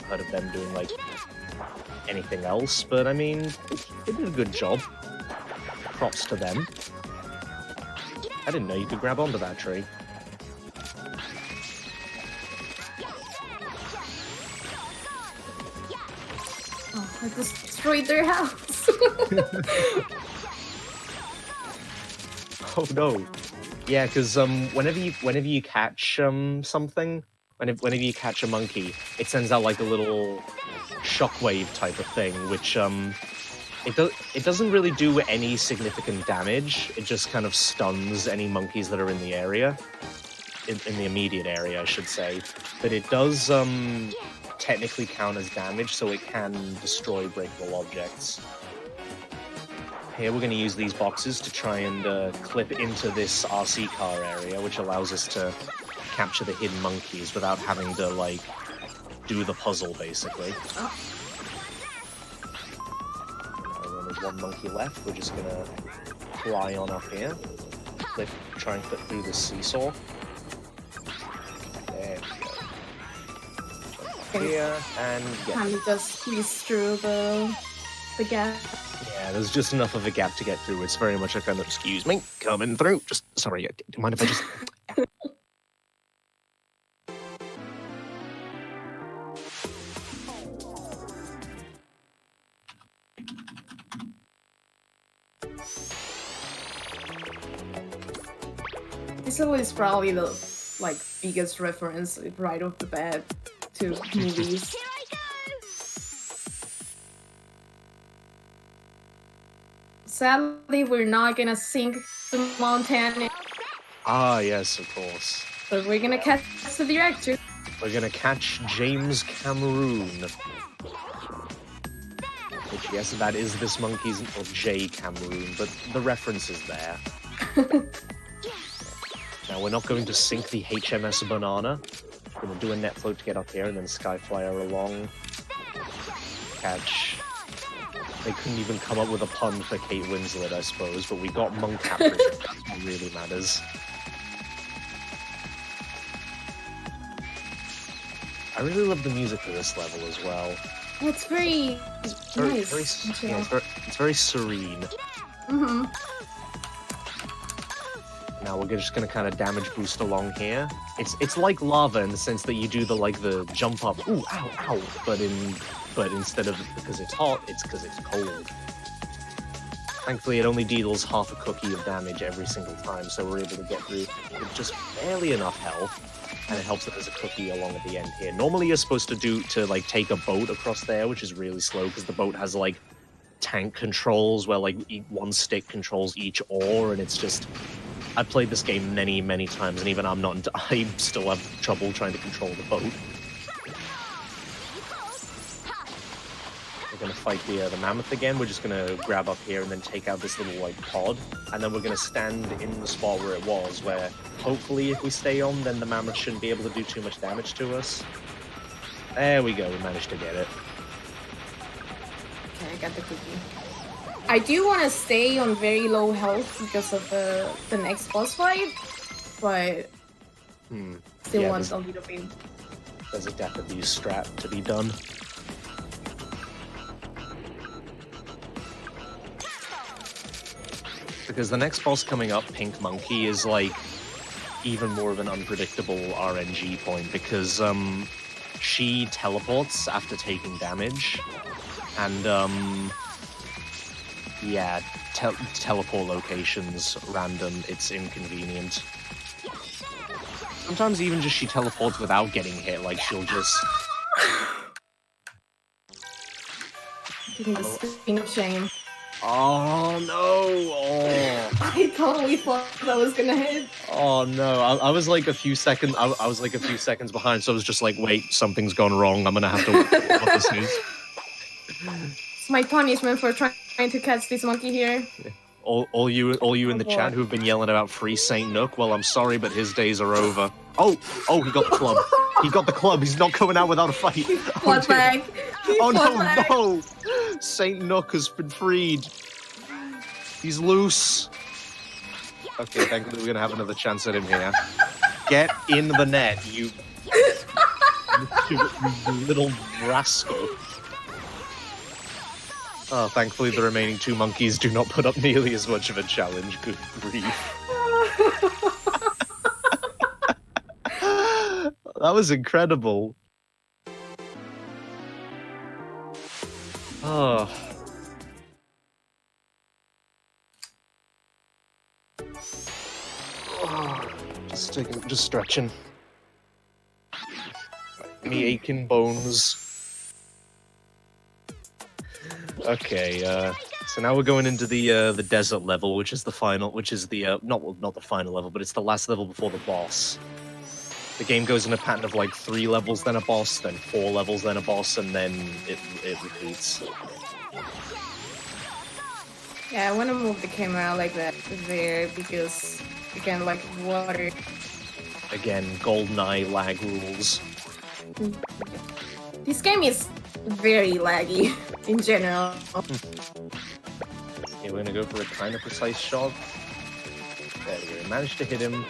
like anything else, but I mean, they did a good job. Props to them. I didn't know you could grab onto that tree. Oh, I just destroyed their house. Oh no. Yeah, because whenever you catch something, whenever you catch a monkey, it sends out like a little shockwave type of thing, which it doesn't really do any significant damage. It just kind of stuns any monkeys that are in the area, in the immediate area, I should say. But it does technically count as damage, so it can destroy breakable objects. Here we're going to use these boxes to try and clip into this RC car area, which allows us to capture the hidden monkeys without having to, like, do the puzzle, basically. Oh. And there's one monkey left. We're just going to fly on up here. Try and clip through the seesaw. There we go. Here, and yeah. Can you just squeeze through the gap? Yeah, there's just enough of a gap to get through. It's very much a kind of, excuse me, coming through. Just, sorry, do you mind if I just... This is probably the biggest reference right off the bat to movies. Sadly, we're not gonna sink the Montana, Ah, yes, of course. but we're gonna catch the director. We're gonna catch James Cameroon. Which, yes, that is this monkey's, or J Cameroon, but the reference is there. Now, we're not going to sink the HMS Banana. We're gonna do a net float to get up here and then skyflyer along. Catch. They couldn't even come up with a pun for Kate Winslet, I suppose, but we got monk captured. That's what really matters. I really love the music for this level as well. It's very nice. It's very serene. Mm-hmm. Now we're just gonna kind of damage boost along here. It's like lava in the sense that you do the jump up, ooh, ow, ow, but instead of because it's hot, it's because it's cold. Thankfully, it only deals half a cookie of damage every single time, so we're able to get through with just barely enough health. And it helps that there's a cookie along at the end here. Normally, you're supposed to like take a boat across there, which is really slow because the boat has like tank controls where like one stick controls each oar, and it's just. I've played this game many times, and even I still have trouble trying to control the boat. We're gonna fight the mammoth again. We're just gonna grab up here and then take out this little like pod, and then we're gonna stand in the spot where it was, where hopefully if we stay on, then the mammoth shouldn't be able to do too much damage to us. There we go, we managed to get it. Okay, I got the cookie. I do want to stay on very low health because of the next boss fight, but still want a little bit. There's a death abuse strat to be done. Because the next boss coming up, Pink Monkey, is like even more of an unpredictable RNG point because she teleports after taking damage, and yeah, teleport locations random. It's inconvenient. Sometimes even just she teleports without getting hit. Like she'll just. Giving the screen of shame. Oh no! Oh. I totally thought that was gonna hit. Oh no! I was like a few seconds. I was like a few seconds behind, so I was just like, "Wait, something's gone wrong. I'm gonna have to look at what this is." It's my punishment for trying to catch this monkey here. All you in the chat who've been yelling about free Saint Nook. Well, I'm sorry, but his days are over. Oh, he got the club. He got the club. He's not coming out without a fight. Fought back. No! Saint Nook has been freed. He's loose. Okay, thankfully we're gonna have another chance at him here. Get in the net, you little rascal. Oh, thankfully the remaining two monkeys do not put up nearly as much of a challenge. Good grief. That was incredible. Oh. Just stretching. Me aching bones. Okay, so now we're going into the desert level, which is the final, which is the not the final level, but it's the last level before the boss. The game goes in a pattern of like 3 levels, then a boss, then 4 levels, then a boss, and then it repeats. Yeah, I want to move the camera like that there because again, like water. Again, GoldenEye lag rules. This game is very laggy in general. Okay, we're gonna go for a kind of precise shot. There we go. We managed to hit him,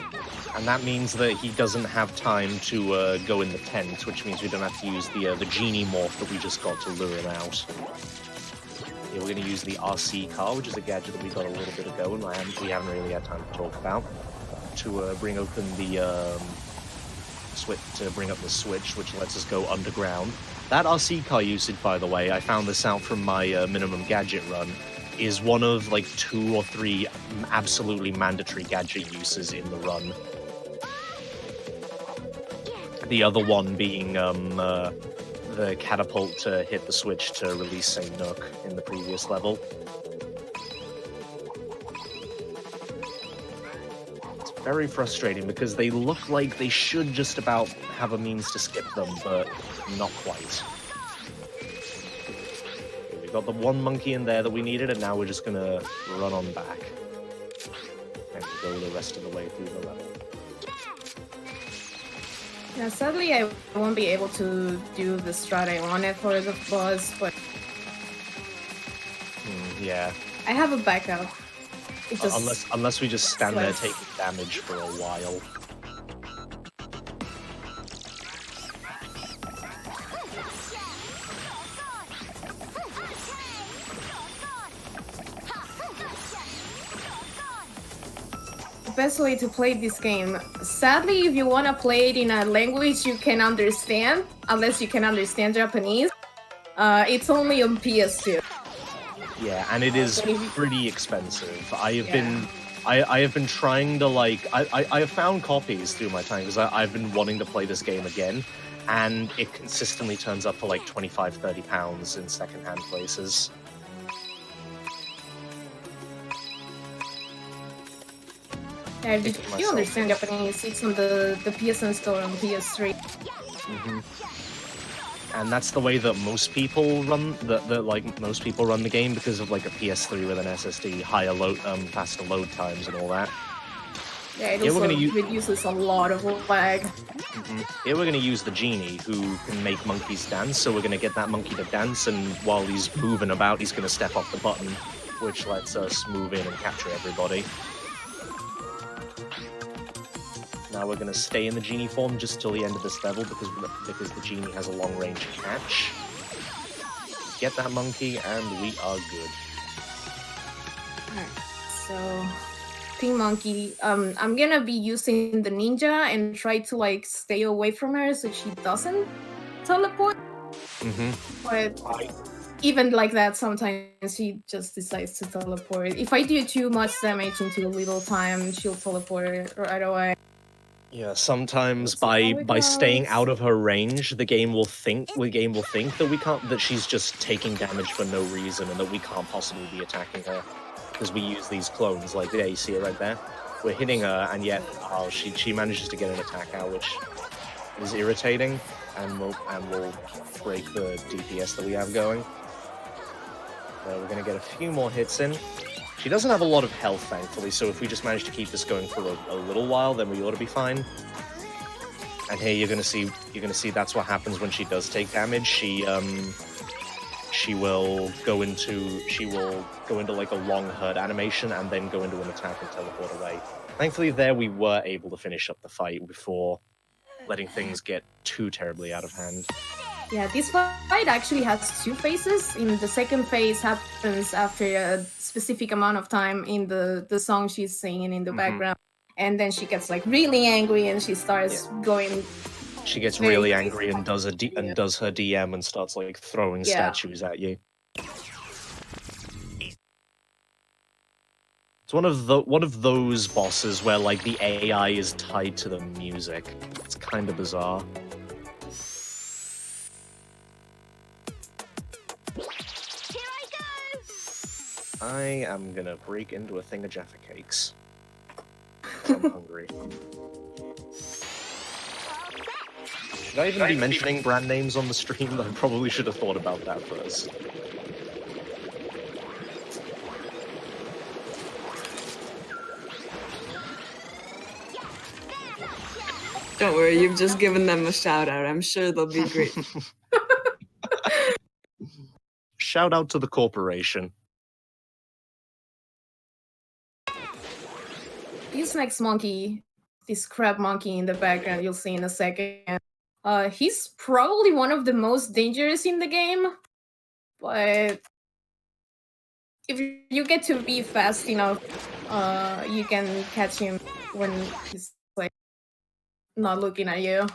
and that means that he doesn't have time to go in the tent, which means we don't have to use the genie morph that we just got to lure him out. Yeah, we're gonna use the RC car, which is a gadget that we got a little bit ago, and we haven't really had time to talk about, to bring open the switch, to bring up the switch, which lets us go underground. That RC car usage, by the way, I found this out from my minimum gadget run, is one of like 2 or 3 absolutely mandatory gadget uses in the run. The other one being the catapult to hit the switch to release Saint Nook in the previous level. It's very frustrating because they look like they should just about have a means to skip them, but not quite. We got the one monkey in there that we needed, and now we're just gonna run on back and go the rest of the way through the level. Yeah, sadly I won't be able to do the strat I wanted for the boss, but Yeah. I have a backup. It just Unless we just stand there sweats. taking damage for a while. The best way to play this game. Sadly, if you want to play it in a language you can understand, unless you can understand Japanese, it's only on PS2. Yeah, and it is So if you- pretty expensive. I have Yeah. been, I have been trying to like, I have found copies through my time because I've been wanting to play this game again, and it consistently turns up for like 25, 30 pounds in secondhand places. Yeah, if Thinking you myself. understand Japanese, it's on the PSN store on PS3. Hmm. And that's the way that most people run most people run the game because of like a PS3 with an SSD, higher load, faster load times and all that. Yeah, it Yeah, we're also gonna use- reduces a lot of lag. Here we're going to use the genie who can make monkeys dance, so we're going to get that monkey to dance, and while he's moving about, he's going to step off the button, which lets us move in and capture everybody. Now we're going to stay in the genie form just till the end of this level because the genie has a long range catch. Get that monkey, and we are good. Alright, so Pink Monkey, I'm gonna be using the ninja and try to like stay away from her so she doesn't teleport. But even like that, sometimes she just decides to teleport. If I do too much damage into a little time, she'll teleport right away. Yeah, sometimes Let's see how it by staying goes. out of her range, the game will think that she's just taking damage for no reason and that we can't possibly be attacking her because we use these clones. Like, yeah, you see it right there. We're hitting her, and yet she manages to get an attack out, which is irritating, and will break the DPS that we have going. We're gonna get a few more hits in. She doesn't have a lot of health, thankfully, so if we just manage to keep this going for a little while, then we ought to be fine. And here you're gonna see that's what happens when she does take damage. She will go into like a long herd animation and then go into an attack and teleport away. Thankfully, there we were able to finish up the fight before letting things get too terribly out of hand. Yeah, this fight actually has two phases. In the second phase happens after a specific amount of time in the song she's singing in the background, and then she gets like really angry and she starts going. She gets very really crazy. angry and does her DM and starts like throwing Yeah. statues at you. It's one of those bosses where like the AI is tied to the music. It's kind of bizarre. I am gonna break into a thing of Jaffa cakes. I'm hungry. Should I even be mentioning brand names on the stream? I probably should have thought about that first. Don't worry, you've just given them a shout out. I'm sure they'll be great. Shout out to the corporation. This next monkey, this crab monkey in the background, you'll see in a second. He's probably one of the most dangerous in the game, but if you get to be fast enough, you can catch him when he's like not looking at you.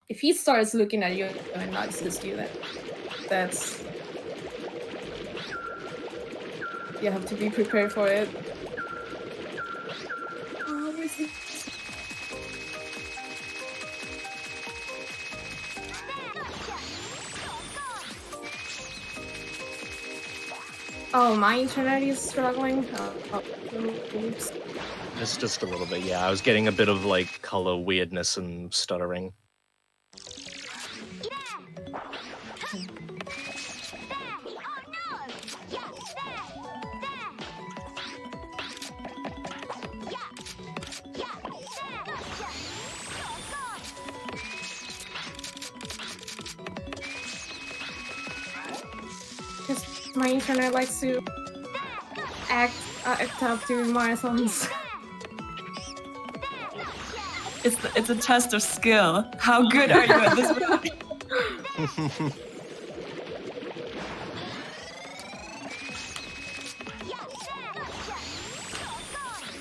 If he starts looking at you and not assist you, that's you have to be prepared for it. Oh, my internet is struggling. Oops. Just a little bit, yeah. I was getting a bit of like color weirdness and stuttering. Because my internet likes to act up during marathons. It's a test of skill. How good are you at this?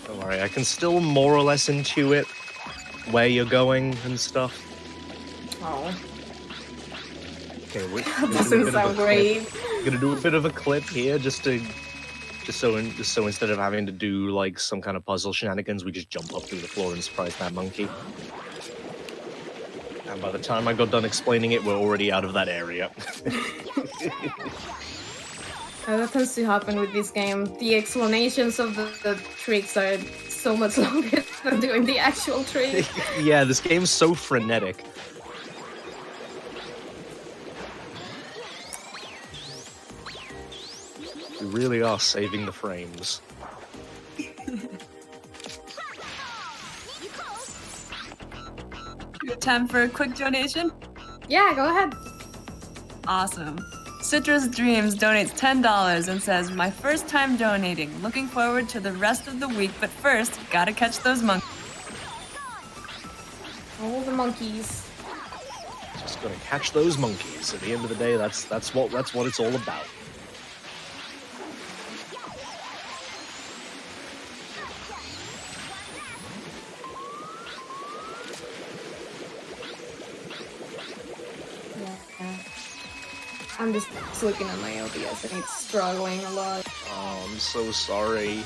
Don't worry, I can still more or less intuit where you're going and stuff. Oh, Okay, that doesn't sound great. Gonna do a bit of a clip here, just so instead of having to do like some kind of puzzle shenanigans, we just jump up through the floor and surprise that monkey. And by the time I got done explaining it, we're already out of that area. That tends to happen with this game. The explanations of the tricks are so much longer than doing the actual trick. Yeah, this game's so frenetic. We really are saving the frames. You have time for a quick donation? Yeah, go ahead. Awesome. Citrus Dreams donates $10 and says, "My first time donating. Looking forward to the rest of the week, but first, gotta catch those monkeys." All the monkeys. Just gonna catch those monkeys. At the end of the day, that's what it's all about. Yeah. I'm just looking at my OBS and it's struggling a lot. Oh, I'm so sorry.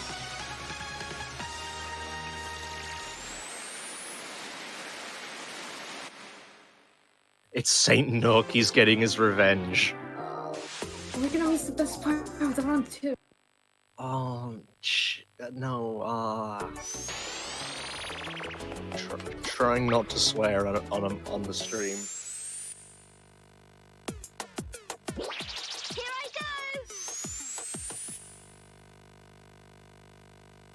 It's Saint Nook. He's getting his revenge. We're gonna miss the best part of the run too. Oh, no. Trying not to swear on the stream. Here I go!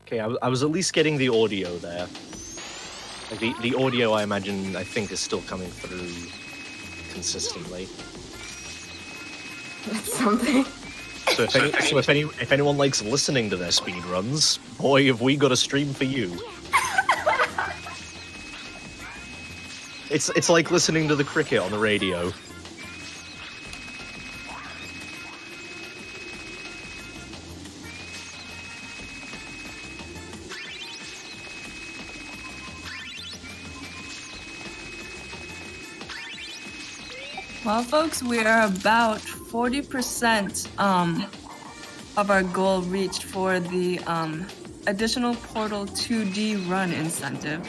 Okay, I was at least getting the audio there. Like the audio, I think, is still coming through consistently. That's something. So if anyone likes listening to their speedruns, boy, have we got a stream for you. It's like listening to the cricket on the radio. Well, folks, we are about 40% of our goal reached for the additional Portal 2D run incentive.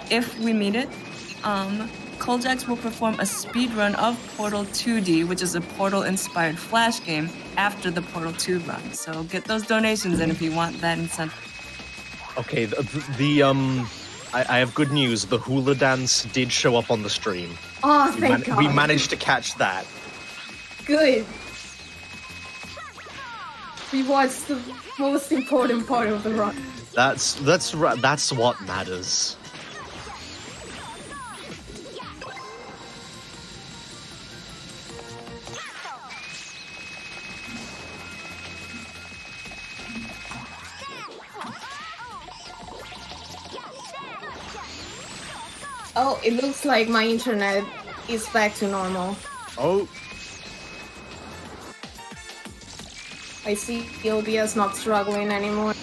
If we meet it, Coljax will perform a speed run of Portal 2D, which is a Portal-inspired Flash game, after the Portal 2 run. So get those donations in if you want that incentive. Okay, I have good news. The hula dance did show up on the stream. Oh, thank God. We managed to catch that. Good. We watched the most important part of the run. That's what matters. Oh, it looks like my internet is back to normal. Oh, I see the OBS not struggling anymore.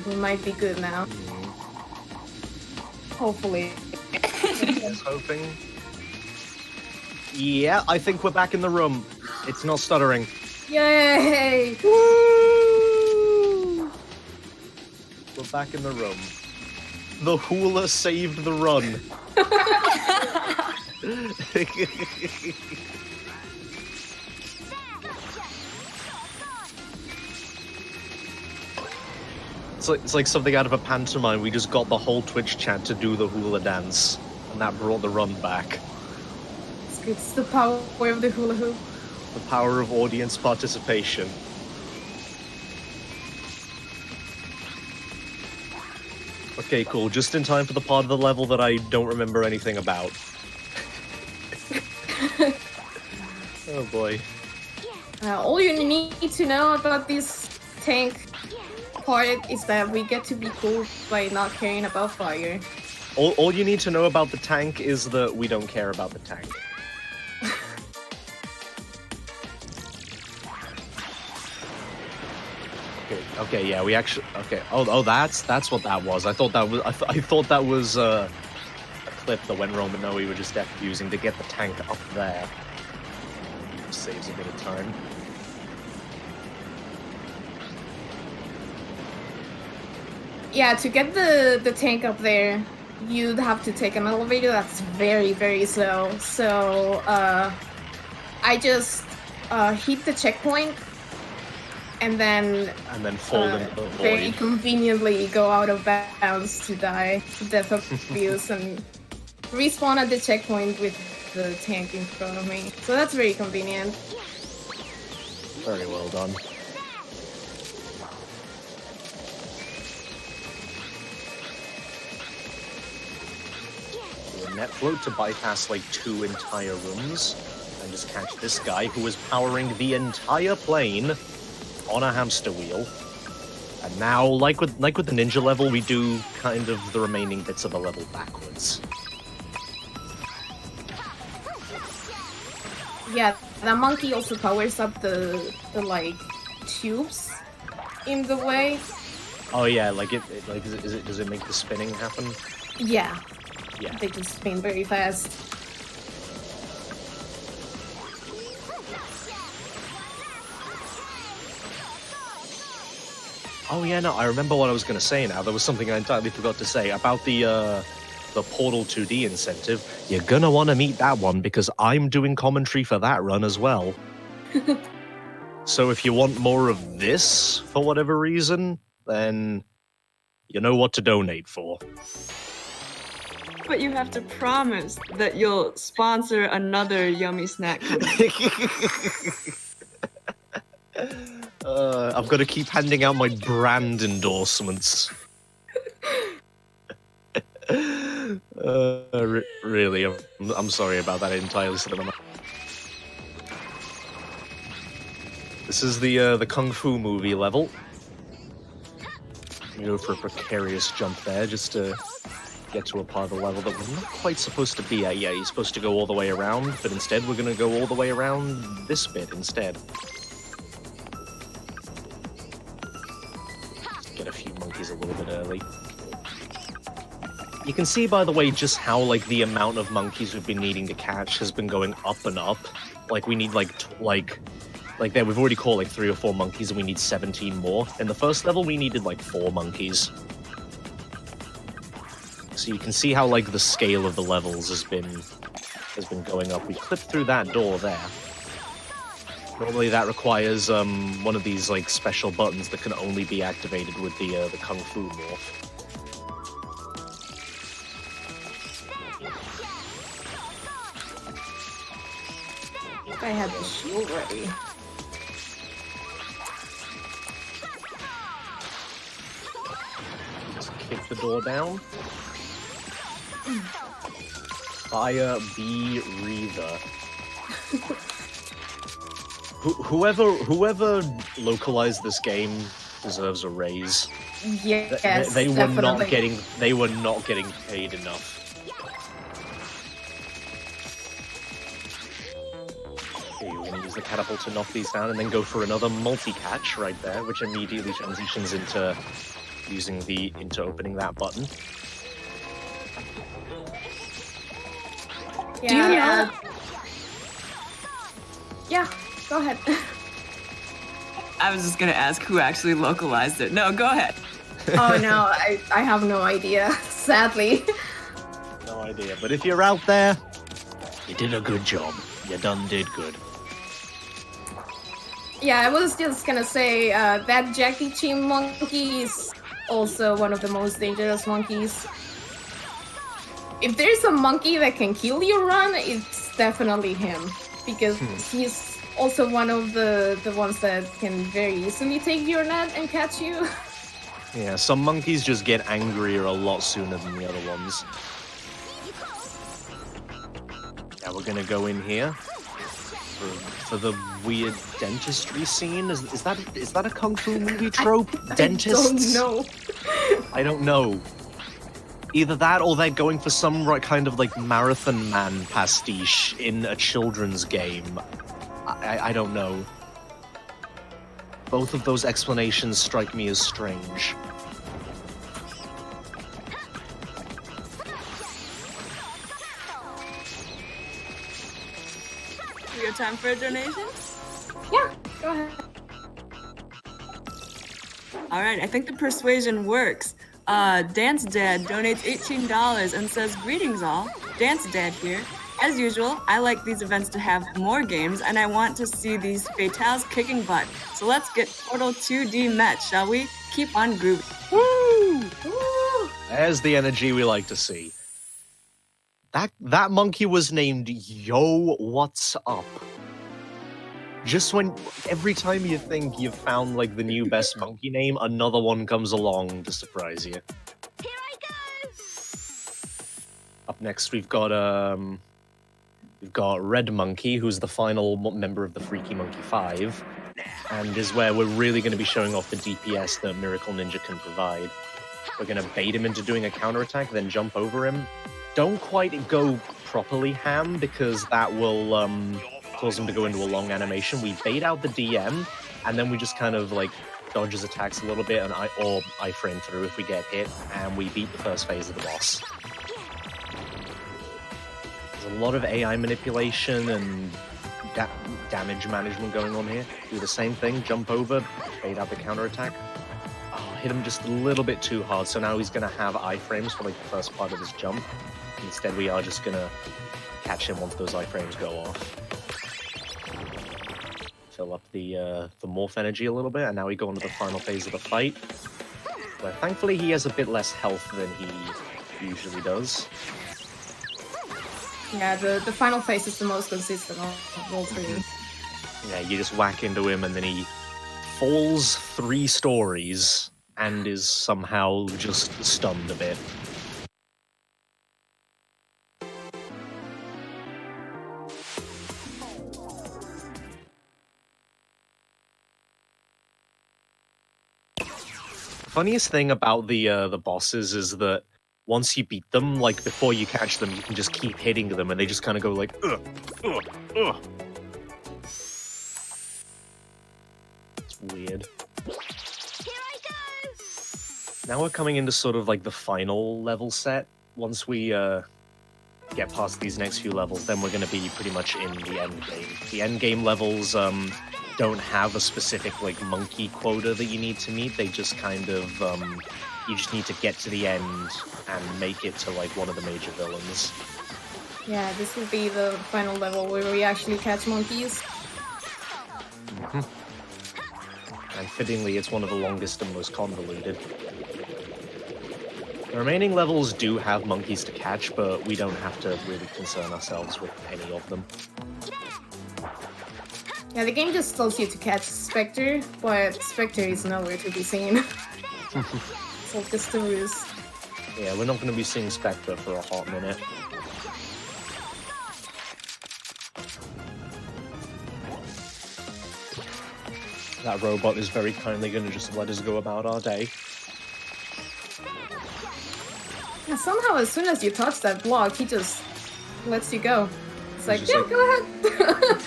We might be good now. Hopefully. just hoping. Yeah, I think we're back in the room. It's not stuttering. Yay! Woo! We're back in the room. The hula saved the run. It's like something out of a pantomime. We just got the whole Twitch chat to do the hula dance, and that brought the run back. It's the power of the hula hoop. The power of audience participation. Okay, cool. Just in time for the part of the level that I don't remember anything about. Oh boy. All you need to know about this tank part is that we get to be cool by not caring about fire. All you need to know about the tank is that we don't care about the tank. Okay, yeah, we actually. Okay, oh, that's what that was. I thought that was. I thought that was clip that when Roman and Oe were just using to get the tank up there. Saves a bit of time. Yeah, to get the tank up there, you'd have to take an elevator that's very, very slow. So I just hit the checkpoint and then fall into the void. Very conveniently go out of bounds to die to death of abuse and respawn at the checkpoint with the tank in front of me. So that's very convenient. Very well done. Net float to bypass like 2 entire rooms and just catch this guy who is powering the entire plane on a hamster wheel. And now, like with the ninja level, we do kind of the remaining bits of the level backwards. Yeah, the monkey also powers up the like tubes in the way. Oh yeah, like does it make the spinning happen? Yeah. Yeah. They just spin very fast. Oh yeah, no, I remember what I was going to say now. There was something I entirely forgot to say about the Portal 2D incentive. You're gonna want to meet that one because I'm doing commentary for that run as well. So if you want more of this for whatever reason, then you know what to donate for. But you have to promise that you'll sponsor another yummy snack company. I've got to keep handing out my brand endorsements. Really, I'm sorry about that. I entirely slipped my mind. This is the Kung Fu movie level. You go for a precarious jump there, just to get to a part of the level that we're not quite supposed to be at yet. You're supposed to go all the way around, but instead we're going to go all the way around this bit instead. Get a few monkeys a little bit early. You can see, by the way, just how, like, the amount of monkeys we've been needing to catch has been going up and up. Like, we need, like there, we've already caught, like, 3 or 4 monkeys, and we need 17 more. In the first level, we needed, like, 4 monkeys. So you can see how, like, the scale of the levels has been going up. We clipped through that door there. Normally that requires one of these, like, special buttons that can only be activated with the Kung Fu morph. I had the shield ready. Just kick the door down. Fire be Reaver. Whoever localized this game deserves a raise. Yes, they were not definitely. getting paid enough. Okay, we're gonna use the catapult to knock these down and then go for another multi-catch right there, which immediately transitions into opening that button. Yeah, Do you know? Yeah, go ahead. I was just gonna ask who actually localized it. No, go ahead. Oh no, I have no idea, sadly. No idea, but if you're out there, you did a good job. You done did good. Yeah, I was just gonna say, that Jackie Chan monkey is also one of the most dangerous monkeys. If there's a monkey that can kill you run, it's definitely him. Because he's also one of the ones that can very easily take your net and catch you. Yeah, some monkeys just get angrier a lot sooner than the other ones. Yeah, we're gonna go in here for the weird dentistry scene. Is that a kung fu movie trope? Dentists? I don't know. I don't know. Either that or they're going for some kind of like Marathon Man pastiche in a children's game. I don't know. Both of those explanations strike me as strange. time for a donation? Yeah, go ahead. All right, I think the persuasion works. Dance Dad donates $18 and says, "Greetings all, Dance Dad here. As usual, I like these events to have more games and I want to see these fatales kicking butt. So let's get Portal 2D met, shall we? Keep on grooving." Woo! Woo! There's the energy we like to see. That monkey was named Yo What's Up. Just when every time you think you've found like the new best monkey name, another one comes along to surprise you. Here I go! Up next, we've got Red Monkey, who's the final member of the Freaky Monkey 5, and is where we're really going to be showing off the DPS that Miracle Ninja can provide. We're going to bait him into doing a counterattack, then jump over him. Don't quite go properly ham, because that will cause him to go into a long animation. We bait out the DM, and then we just kind of like dodge his attacks a little bit, or iframe through if we get hit, and we beat the first phase of the boss. There's a lot of AI manipulation and damage management going on here. Do the same thing, jump over, bait out the counterattack. Oh, hit him just a little bit too hard, so now he's going to have iframes for like the first part of his jump. Instead, we are just going to catch him once those iframes go off. Fill up the morph energy a little bit, and now we go into the final phase of the fight, where thankfully he has a bit less health than he usually does. Yeah, the final phase is the most consistent of all three. Yeah, you just whack into him, and then he falls 3 stories and is somehow just stunned a bit. Funniest thing about the bosses is that once you beat them, like before you catch them, you can just keep hitting them, and they just kind of go like, ugh, ugh, ugh. It's weird. Here I go! Now we're coming into sort of like the final level set. Once we get past these next few levels, then we're going to be pretty much in the end game. The end game levels don't have a specific like monkey quota that you need to meet. They just kind of you just need to get to the end and make it to like one of the major villains. Yeah, this will be the final level where we actually catch monkeys. And fittingly, it's one of the longest and most convoluted. The remaining levels do have monkeys to catch, but we don't have to really concern ourselves with any of them. Yeah, the game just tells you to catch Spectre, but Spectre is nowhere to be seen. So just a ruse. Yeah, we're not going to be seeing Spectre for a hot minute. That robot is very kindly going to just let us go about our day. And somehow, as soon as you touch that block, he just lets you go. It's like, just yeah, like- go ahead.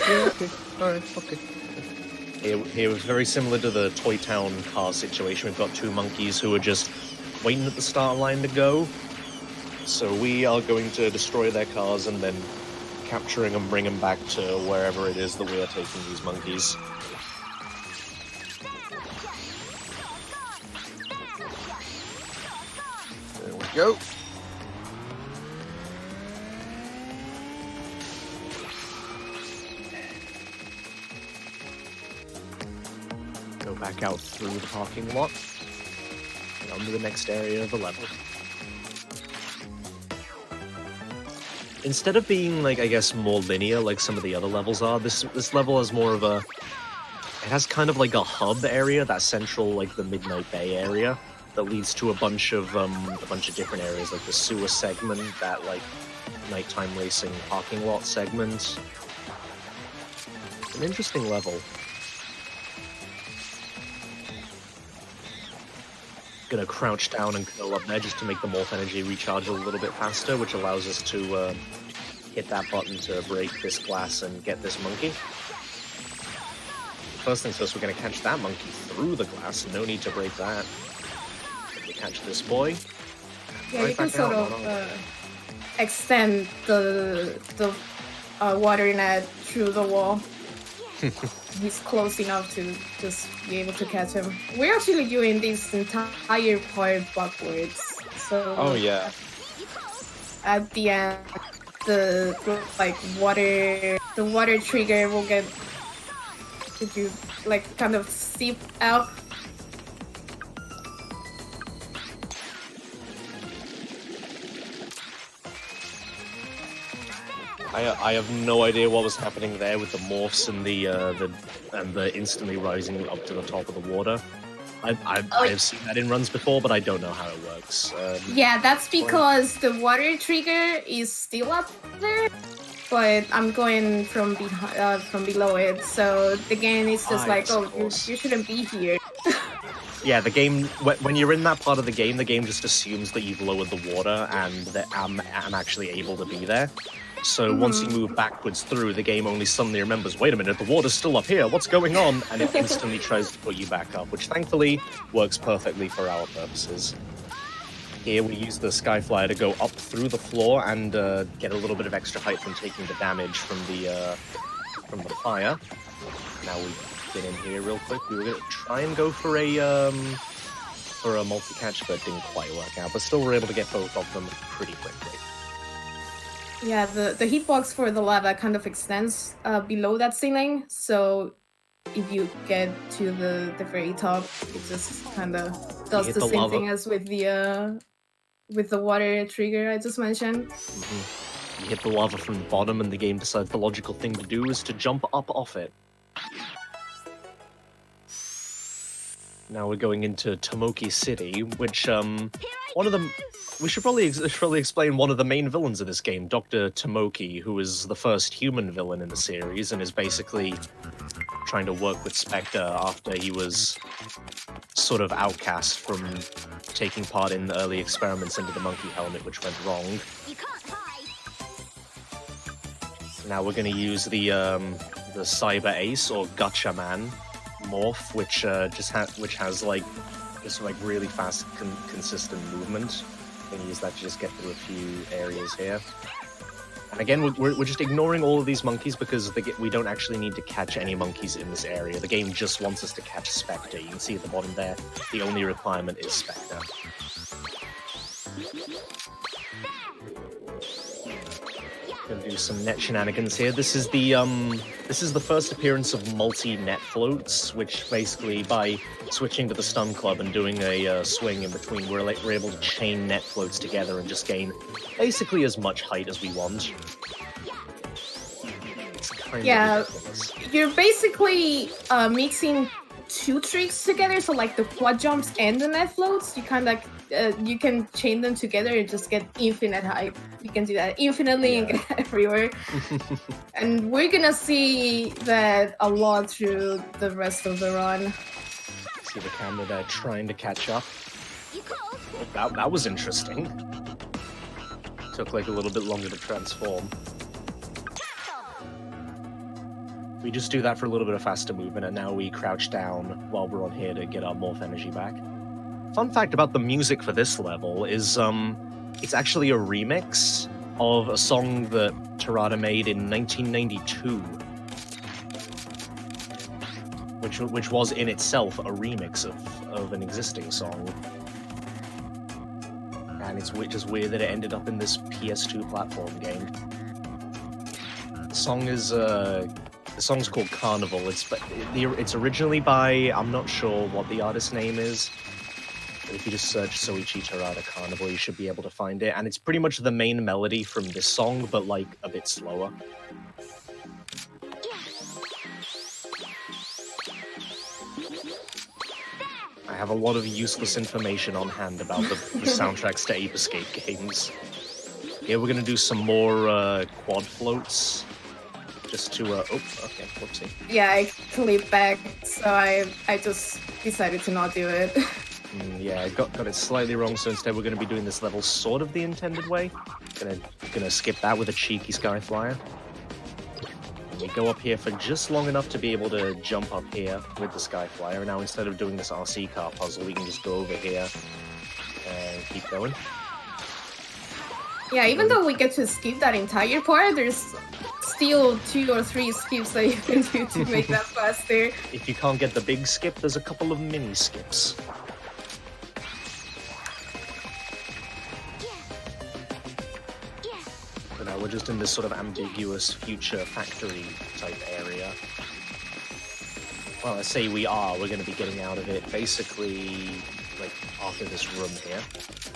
Yeah, okay. Alright, okay. Here was very similar to the Toy Town car situation. We've got 2 monkeys who are just waiting at the start line to go. So we are going to destroy their cars and then capturing and bring them back to wherever it is that we are taking these monkeys. There we go. Go back out through the parking lot and on to the next area of the level. Instead of being, like, I guess, more linear like some of the other levels are, this level has more of a... It has kind of like a hub area, that central, like, the Midnight Bay area, that leads to a bunch of different areas, like the sewer segment, that, like, nighttime racing parking lot segment. An interesting level. Gonna crouch down and curl up there just to make the morph energy recharge a little bit faster, which allows us to hit that button to break this glass and get this monkey. First things first, we're gonna catch that monkey through the glass. No need to break that. We catch this boy. Yeah, Right you can back sort out, of extend the water net through the wall. He's close enough to just be able to catch him. We're actually doing this entire part backwards. So Oh yeah. at the end, the water trigger will get kind of seep out. I have no idea what was happening there with the morphs and the instantly rising up to the top of the water. I have seen that in runs before, but I don't know how it works. Yeah, that's because the water trigger is still up there, but I'm going from below it. So the game is just you shouldn't be here. Yeah, the game, when you're in that part of the game just assumes that you've lowered the water and that I'm actually able to be there. So once you move backwards through, the game only suddenly remembers, wait a minute, the water's still up here, what's going on? And it instantly tries to put you back up, which thankfully works perfectly for our purposes. Here we use the Skyflyer to go up through the floor and get a little bit of extra height from taking the damage from the fire. Now we get in here real quick. We were going to try and go for a multi-catch, but it didn't quite work out. But still we're able to get both of them pretty quickly. Yeah, the hitbox for the lava kind of extends below that ceiling, so if you get to the very top, it just kind of does the same thing as with the water trigger I just mentioned. Mm-hmm. You hit the lava from the bottom, and the game decides the logical thing to do is to jump up off it. Now we're going into Tomoki City, which we should probably explain one of the main villains of this game, Dr. Tomoki, who is the first human villain in the series and is basically trying to work with Spectre after he was sort of outcast from taking part in the early experiments into the monkey helmet, which went wrong. Now we're going to use the Cyber Ace or Gatchaman morph, which has this really fast, consistent movement. We're gonna use that to just get through a few areas here. And again, we're just ignoring all of these monkeys because we don't actually need to catch any monkeys in this area. The game just wants us to catch Spectre. You can see at the bottom there, the only requirement is Spectre. Gonna do some net shenanigans here. This is the first appearance of multi-net floats, which basically by switching to the stun club and doing a swing in between, we're able to chain net floats together and just gain basically as much height as we want. It's kind of ridiculous. You're basically mixing two tricks together, so like the quad jumps and the net floats, you you can chain them together and just get infinite height. You can do that infinitely and get everywhere. And we're gonna see that a lot through the rest of the run. See the camera there trying to catch up. That was interesting. Took like a little bit longer to transform. We just do that for a little bit of faster movement, and now we crouch down while we're on here to get our morph energy back. Fun fact about the music for this level is it's actually a remix of a song that Terada made in 1992, which was in itself a remix of an existing song. And it's just weird that it ended up in this PS2 platform game. The song's called Carnival. It's originally by, I'm not sure what the artist's name is, but if you just search Soichi Terada Carnival, you should be able to find it. And it's pretty much the main melody from this song, but like a bit slower. I have a lot of useless information on hand about the soundtracks to Ape Escape games. Here we're gonna do some more quad floats. Just to, okay, whoopsie. Yeah, I clipped back, so I just decided to not do it. Yeah, I got it slightly wrong, so instead we're going to be doing this level sort of the intended way. Gonna skip that with a cheeky Skyflyer. And we go up here for just long enough to be able to jump up here with the Skyflyer. And now instead of doing this RC car puzzle, we can just go over here and keep going. Yeah, even though we get to skip that entire part, there's still 2 or 3 skips that you can do to make that faster. If you can't get the big skip, there's a couple of mini skips. But now we're just in this sort of ambiguous future factory type area. Well, I say we are. We're going to be getting out of it basically like after this room here.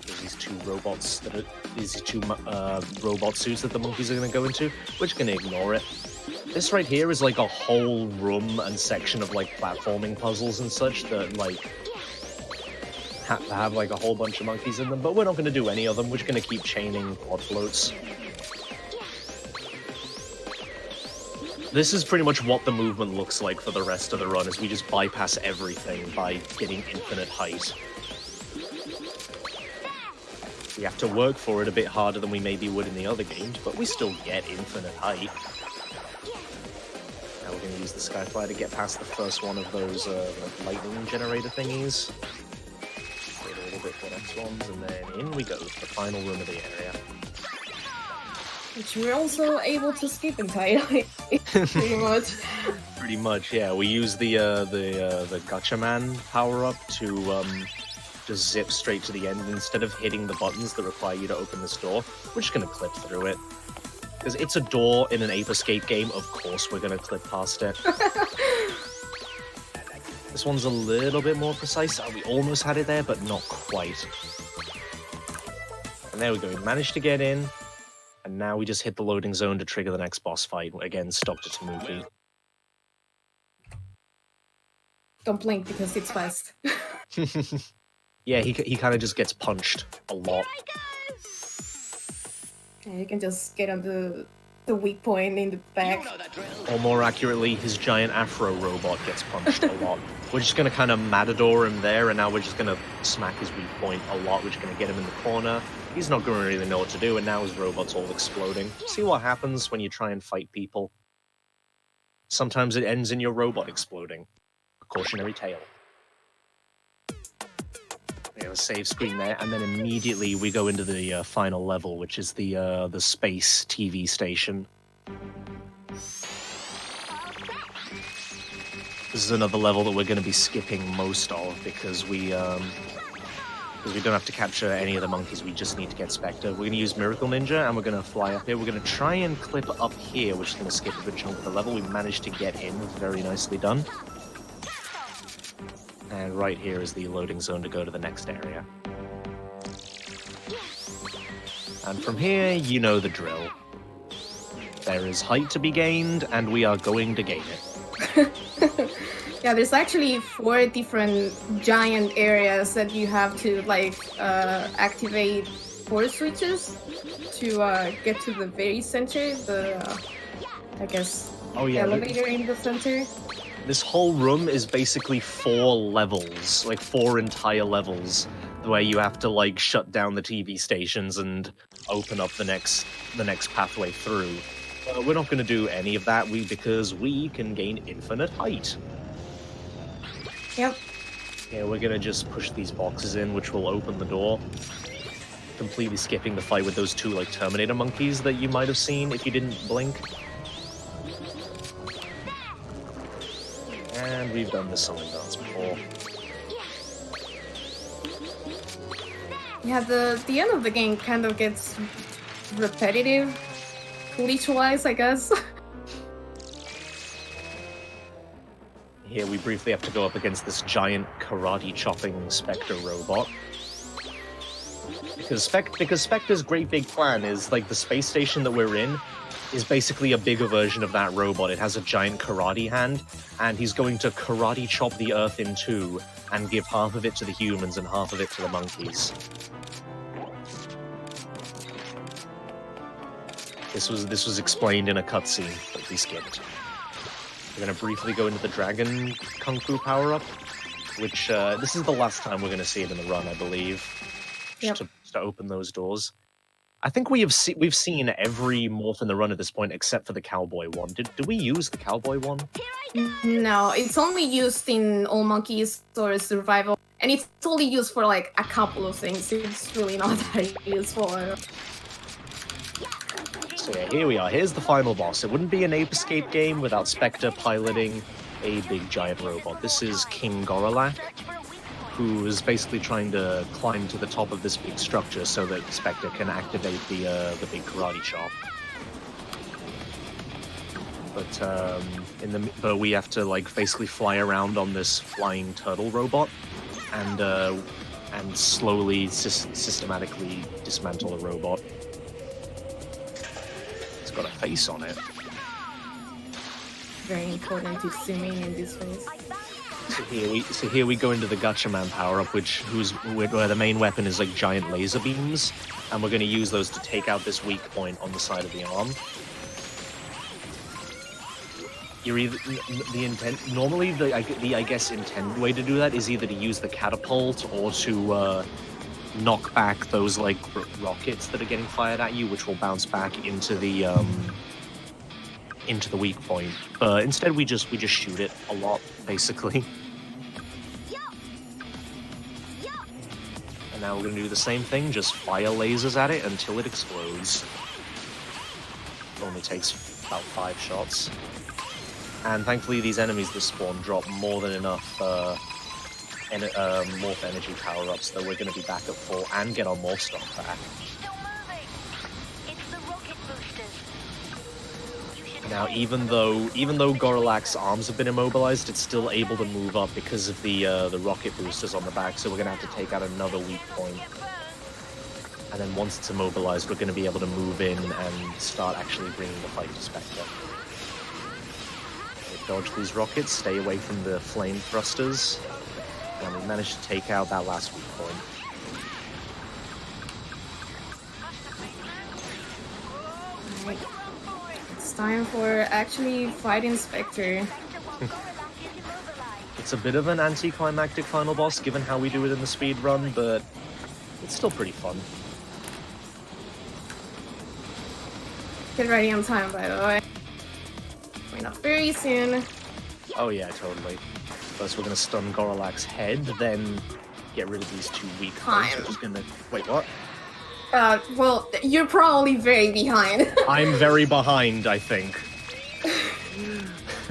There's these two robots that are these two robot suits that the monkeys are going to go into. We're just going to ignore it. This right here is like a whole room and section of like platforming puzzles and such that like have like a whole bunch of monkeys in them, but we're not going to do any of them. We're just going to keep chaining quad floats. This is pretty much what the movement looks like for the rest of the run, as we just bypass everything by getting infinite height. We have to work for it a bit harder than we maybe would in the other games, but we still get infinite height. Now we're going to use the Skyfly to get past the first one of those lightning generator thingies. Wait a little bit for the next ones, and then in we go to the final room of the area. Which we're also able to skip entirely, pretty much. Pretty much, yeah. We use the Gacha Man power-up to just zip straight to the end instead of hitting the buttons that require you to open this door. We're just going to clip through it. Because it's a door in an Ape Escape game, of course we're going to clip past it. This one's a little bit more precise. We almost had it there, but not quite. And there we go. We managed to get in. And now we just hit the loading zone to trigger the next boss fight against Dr. Tamuki. Don't blink because it's fast. Yeah, he kind of just gets punched a lot. Yeah, you can just get on the weak point in the back. Or more accurately, his giant afro robot gets punched a lot. We're just going to kind of matador him there, and now we're just going to smack his weak point a lot. We're just going to get him in the corner. He's not going to really know what to do, and now his robot's all exploding. See what happens when you try and fight people? Sometimes it ends in your robot exploding. A cautionary tale. We have a save screen there, and then immediately we go into the final level, which is the space TV station. This is another level that we're going to be skipping most of because we don't have to capture any of the monkeys. We just need to get Spectre. We're going to use Miracle Ninja, and we're going to fly up here. We're going to try and clip up here, which is going to skip a good chunk of the level. We managed to get in. Very nicely done. And right here is the loading zone to go to the next area. And from here, you know the drill. There is height to be gained, and we are going to gain it. Yeah, there's actually 4 different giant areas that you have to like activate 4 switches to get to the very center, I guess, elevator in the center. This whole room is basically 4 levels, like 4 entire levels, where you have to like shut down the TV stations and open up the next pathway through. We're not going to do any of that because we can gain infinite height. Yep. Yeah, we're going to just push these boxes in, which will open the door. Completely skipping the fight with those 2 like Terminator monkeys that you might have seen if you didn't blink. And we've done this song and dance before. Yeah, the end of the game kind of gets repetitive, glitch-wise, I guess. Here we briefly have to go up against this giant karate-chopping Spectre robot. Because Spectre's great big plan is, like, the space station that we're in is basically a bigger version of that robot. It has a giant karate hand, and he's going to karate chop the Earth in 2 and give half of it to the humans and half of it to the monkeys. This was explained in a cutscene that we skipped. We're going to briefly go into the dragon kung fu power-up, which this is the last time we're going to see it in the run, I believe. Yep. Just to open those doors. I think we've seen every morph in the run at this point except for the cowboy one. Did we use the cowboy one? No, it's only used in All Monkeys or Survival, and it's only used for like a couple of things. It's really not that useful. So So yeah, here we are. Here's the final boss. It wouldn't be an Ape Escape game without Spectre piloting a big giant robot. This is King Gorolak, who is basically trying to climb to the top of this big structure so that Spectre can activate the big karate chop. But we have to like basically fly around on this flying turtle robot and slowly systematically dismantle a robot. It's got a face on it. Very important to zoom in this phase. So here we go into the Gatchaman power-up, where the main weapon is like giant laser beams, and we're going to use those to take out this weak point on the side of the arm. You're either normally the I guess intended way to do that is either to use the catapult or to knock back those like rockets that are getting fired at you, which will bounce back into the weak point. But instead we just shoot it a lot, basically. And now we're gonna do the same thing, just fire lasers at it until it explodes. It only takes about 5 shots. And thankfully these enemies that spawn drop more than enough morph energy power-ups that we're going to be back at full and get our morph stock back. Now even though Gorolak's arms have been immobilized, it's still able to move up because of the rocket boosters on the back, so we're going to have to take out another weak point. And then once it's immobilized, we're going to be able to move in and start actually bringing the fight to Spectre. Dodge these rockets, stay away from the flame thrusters, and we managed to take out that last weak point. Right. It's time for actually fighting Spectre. It's a bit of an anticlimactic final boss given how we do it in the speed run, but it's still pretty fun. Get ready on time, by the way. Coming up very soon. Oh yeah, totally. First we're gonna stun Gorolak's head, then get rid of these 2 weak points. We're just gonna... Wait, what? Well, you're probably very behind. I'm very behind, I think.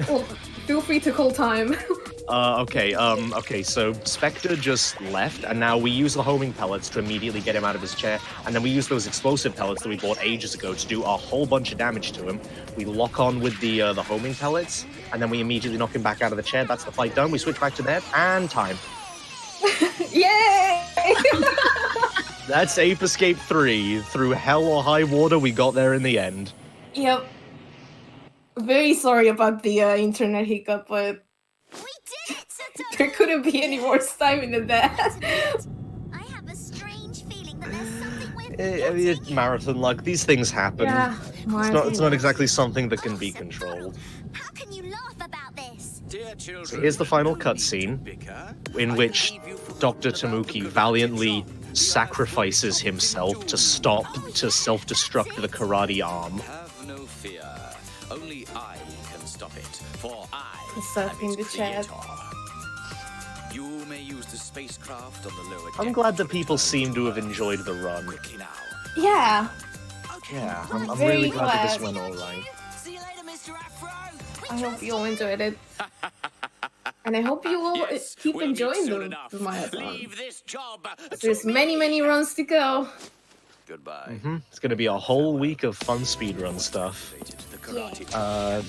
Well, feel free to call time. Okay, so Spectre just left, and now we use the homing pellets to immediately get him out of his chair, and then we use those explosive pellets that we bought ages ago to do a whole bunch of damage to him. We lock on with the homing pellets, and then we immediately knock him back out of the chair. That's the fight done. We switch back to that, and time. Yay! That's Ape Escape 3. Through hell or high water, we got there in the end. Yep. Very sorry about the internet hiccup, but there couldn't be any worse timing than that. I have a strange feeling that there's something we're Marathon luck. These things happen. Yeah. It's not exactly something that can be controlled. How can you laugh about this? So here's the final cutscene, in which Dr. Tamuki valiantly sacrifices himself to self-destruct the karate arm. Have no fear. Only I can stop it, for I Stuff in the chat. You may use the spacecraft on the lower I'm deck glad that to people travel seem to have enjoyed the run. quickly now. Yeah. Yeah, I'm Very really glad that this glad. went alright. See you later, Mr. Afro. I hope you all enjoyed it. And I hope you will Yes, keep we'll meet enjoying soon the enough. marathon. Leave this job. There's many runs to go. Goodbye. It's gonna be a whole week of fun speedrun stuff.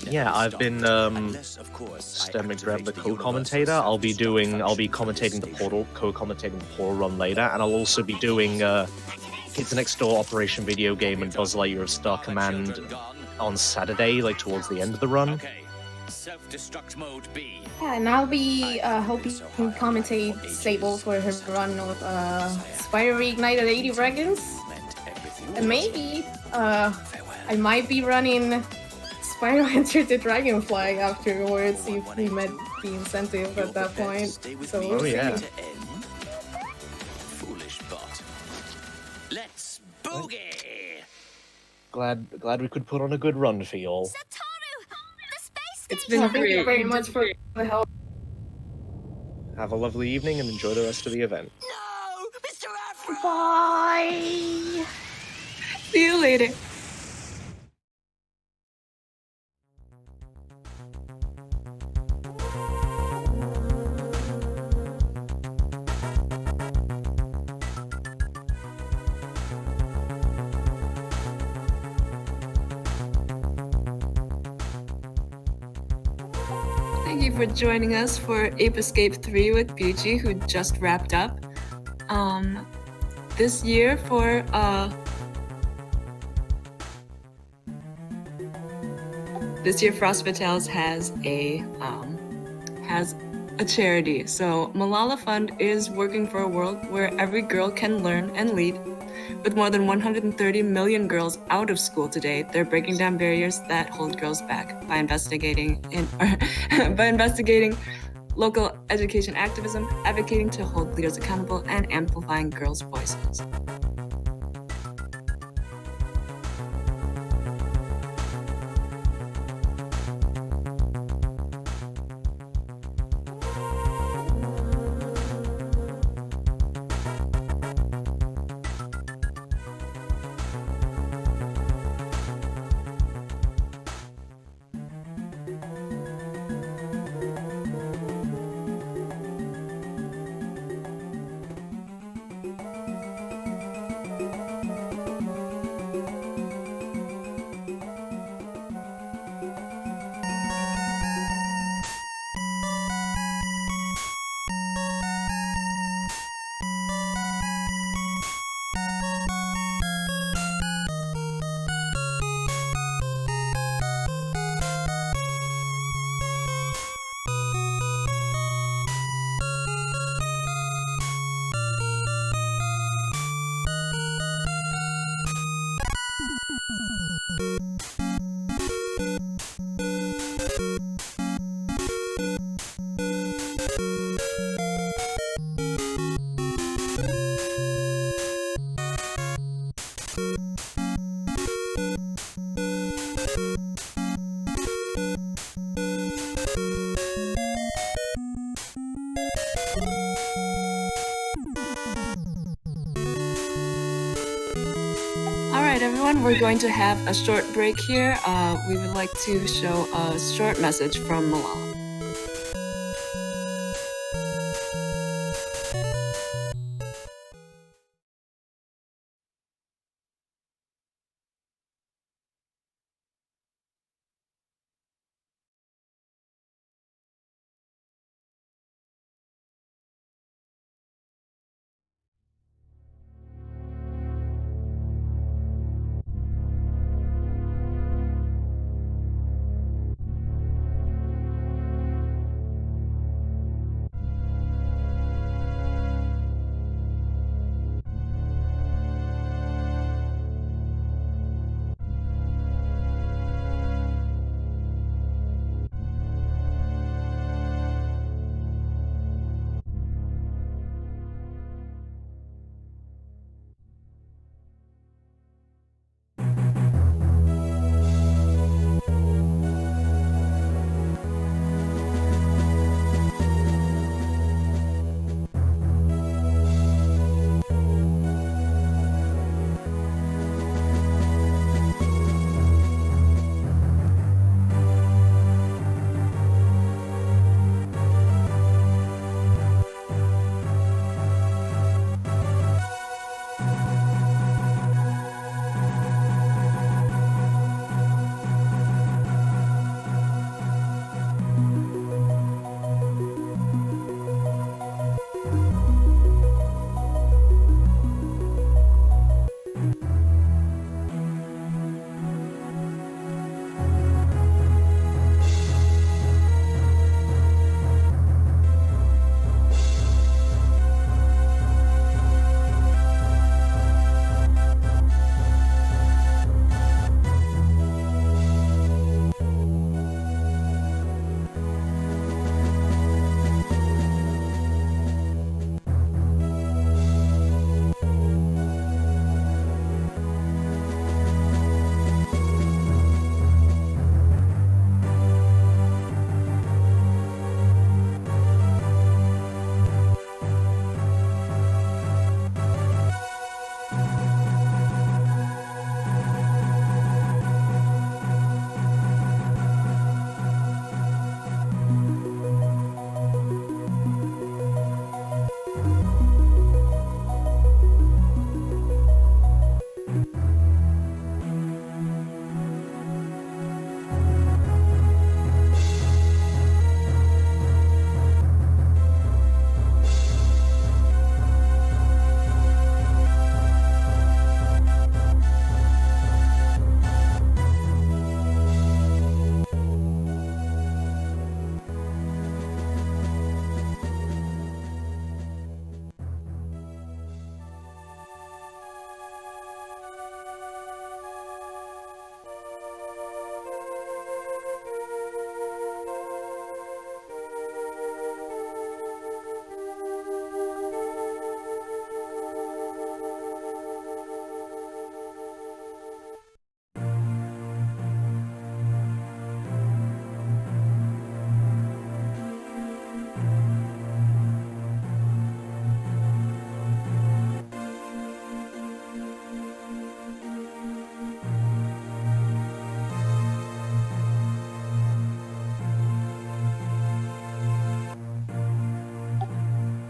Yeah, I've been StebMcDreb, the co-commentator. I'll be commentating the co-commentating the Portal run later, and I'll also be doing Kids Next Door Operation Video Game and Buzz Lightyear of Star Command on Saturday, like towards the end of the run. Okay. Self-destruct mode B. Yeah, and I'll be hoping to commentate Sable for her run of Spyro Reignited 80 Dragons. And maybe I might be running Spyro Enter the Dragonfly afterwards if we met the incentive at that point. So we'll Oh yeah. see. Foolish bot. Let's boogie. Glad we could put on a good run for y'all. Satoru, the space It's station. been Thank you great. very much for the help. Have a lovely evening and enjoy the rest of the event. No, Mr. Afro. Bye! See you later. for joining us for Ape Escape 3 with Beuchi, who just wrapped up. This year Frost Fatales has a charity. So Malala Fund is working for a world where every girl can learn and lead. With more than 130 million girls out of school today, they're breaking down barriers that hold girls back by investigating local education activism, advocating to hold leaders accountable, and amplifying girls' voices. Everyone, we're going to have a short break here. We would like to show a short message from Malala.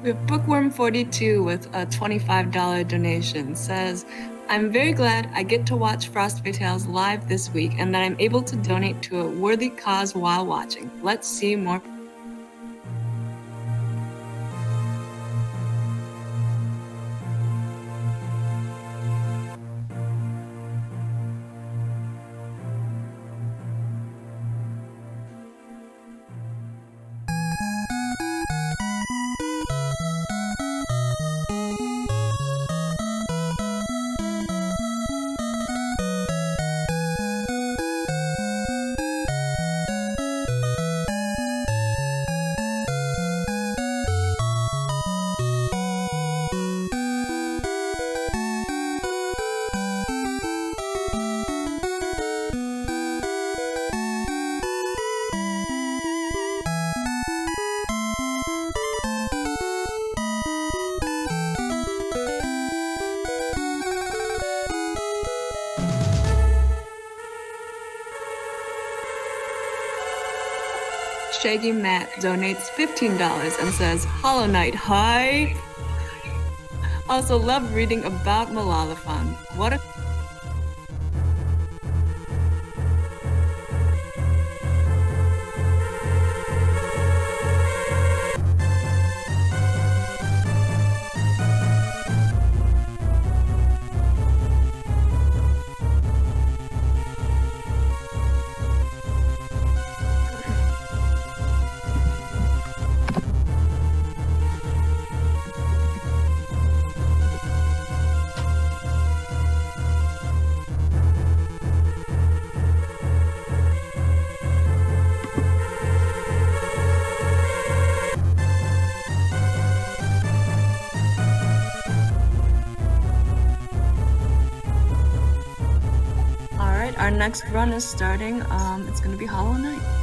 We have Bookworm42 with a $25 donation. Says, I'm very glad I get to watch Frostbite Tales live this week and that I'm able to donate to a worthy cause while watching. Let's see more. Shaggy Matt donates $15 and says, Hollow Knight hype! Also love reading about Malalafon. What a Our next run is starting. It's gonna be Hollow Knight.